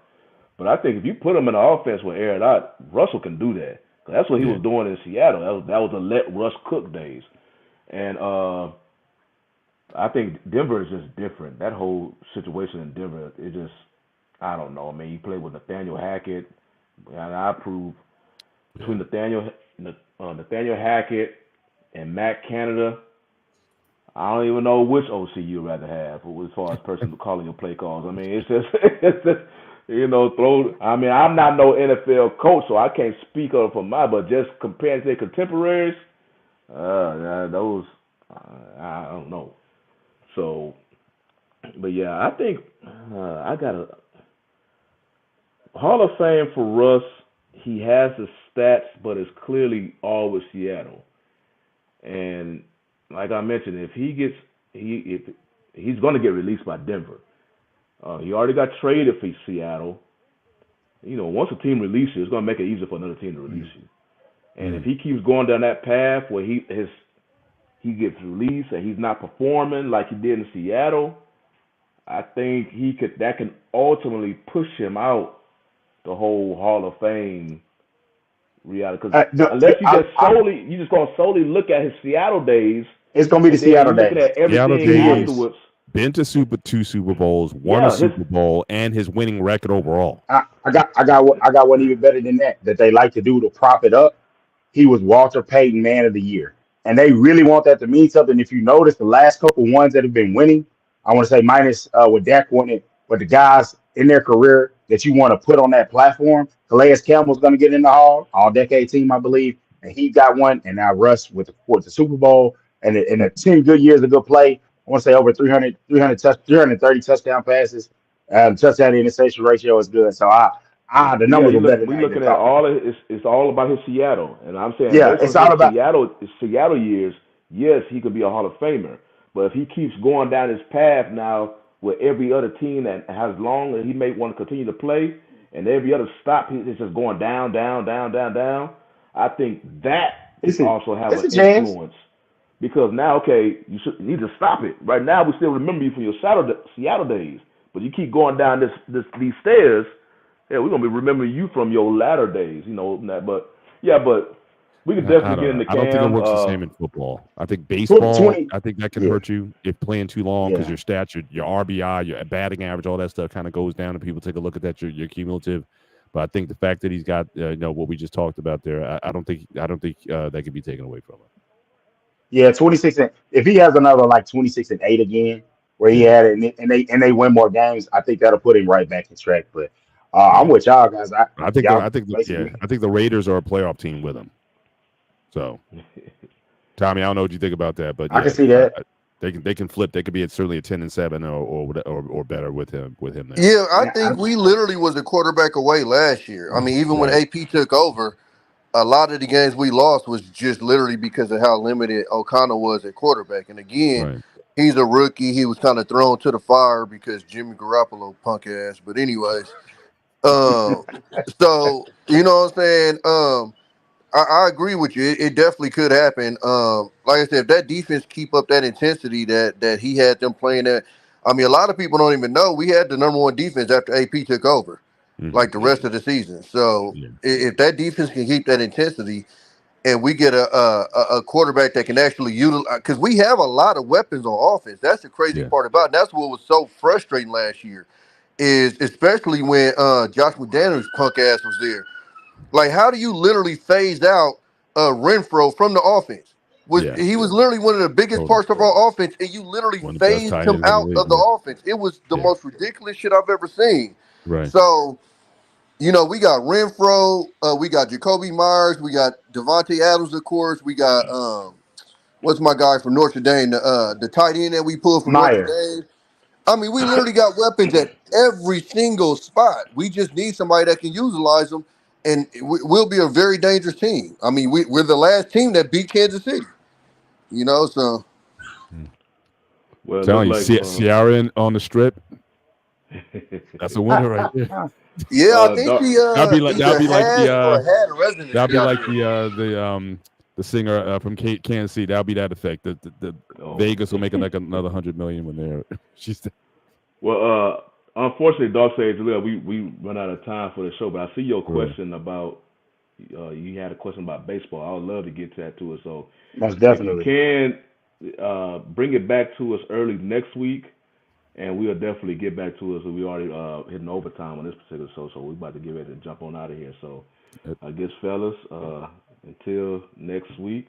but I think if you put him in the offense with air it out, Russell can do that. That's what he was doing in Seattle. That was the let Russ cook days, and I think Denver is just different. That whole situation in Denver, it just, I don't know. I mean, he played with Nathaniel Hackett, and I approve between Nathaniel Hackett and Matt Canada. I don't even know which OC you'd rather have as far as person calling your play calls. I mean, it's just I mean, I'm not no NFL coach, so I can't speak up for but just comparing to their contemporaries, those, I don't know. So, but yeah, I think I got a Hall of Fame for Russ. He has the stats, but it's clearly all with Seattle. And like I mentioned, if he's going to get released by Denver. He already got traded for Seattle. Once a team releases you, it's going to make it easier for another team to release you. And if he keeps going down that path where he gets released and he's not performing like he did in Seattle, I think that can ultimately push him out the whole Hall of Fame reality. Because unless you just gonna solely look at his Seattle days, it's gonna be the Seattle days. Looking at everything afterwards. Been to two Super Bowls, won a Super Bowl, and his winning record overall. I got one even better than that they like to do to prop it up. He was Walter Payton Man of the Year. And they really want that to mean something. If you notice, the last couple ones that have been winning, I want to say minus with Dak winning, but the guys in their career that you want to put on that platform, Calais Campbell's going to get in the Hall, all-decade team, I believe, and he got one. And now Russ with the Super Bowl and the 10 good years of good play. I want to say over 330 touchdown passes. Touchdown to interception ratio is good. So the numbers are better. We're looking at it's all about his Seattle, and I'm saying it's all about Seattle years. Yes, he could be a Hall of Famer, but if he keeps going down his path now with every other team that has long, and he may want to continue to play, and every other stop, he's just going down. I think that also have an influence. Because now, you need to stop it. Right now, we still remember you from your Seattle days, but you keep going down these stairs. Yeah, we're gonna be remembering you from your latter days, But we could definitely get into Cam. I don't think it works the same in football. I think baseball, I think that can hurt you if playing too long because your stats, your RBI, your batting average, all that stuff kind of goes down, and people take a look at that. Your cumulative. But I think the fact that he's got what we just talked about there, I don't think that can be taken away from him. Yeah, 26. If he has another like 26-8 again, where he had it, and they win more games, I think that'll put him right back in track. But I'm with y'all guys. I think the Raiders are a playoff team with him. So, Tommy, I don't know what you think about that, but I can see that they can flip. They could be certainly a 10-7 or better with him there. Yeah, I think we literally was a quarterback away last year. I mean, even when AP took over, a lot of the games we lost was just literally because of how limited O'Connell was at quarterback. And again, he's a rookie. He was kind of thrown to the fire because Jimmy Garoppolo punk ass. But anyways, so you know what I'm saying? I agree with you. It definitely could happen. Like I said, if that defense keep up that intensity that he had them playing at, I mean, a lot of people don't even know we had the number one defense after AP took over. Like the rest of the season. So if that defense can keep that intensity and we get a quarterback that can actually utilize, because we have a lot of weapons on offense. That's the crazy part about it. That's what was so frustrating last year, is especially when Josh McDaniels' punk ass was there. Like, how do you literally phase out Renfro from the offense? He was literally one of the biggest parts of our offense, and you literally phased him out of the offense. It was the most ridiculous shit I've ever seen. Right. So, we got Renfro, we got Jacoby Myers, we got Devontae Adams, of course, we got what's my guy from Notre Dame, the tight end that we pulled from Notre Dame. I mean, we literally got weapons at every single spot. We just need somebody that can utilize them, and we'll be a very dangerous team. I mean, we're the last team that beat Kansas City. So. Well, it Telling you, looks like Ciara on the strip. That's a winner right there. Yeah, I think Doc- she That'd be like either had or the had a residency. that'd be out like there. the singer from Kansas City. That'll be that effect. The Vegas will make it like another $100 million when they're she's. Well, unfortunately, Dog Sage, we run out of time for the show. But I see your question about you had a question about baseball. I would love to get to it. So Most definitely. if you can bring it back to us early next week, and we'll definitely get back to it. So we already hitting overtime on this particular show, so we're about to get ready to jump on out of here. So I guess, fellas, until next week,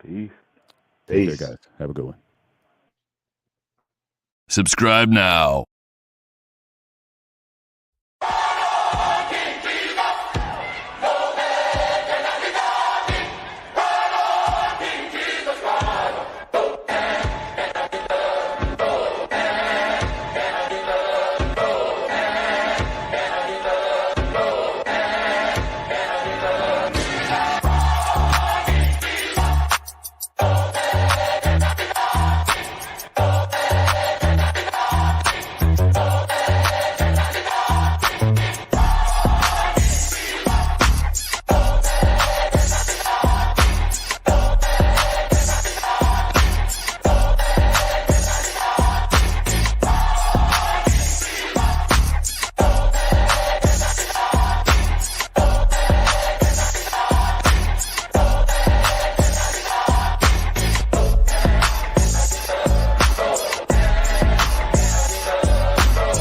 peace. Take care, guys. Have a good one. Subscribe now.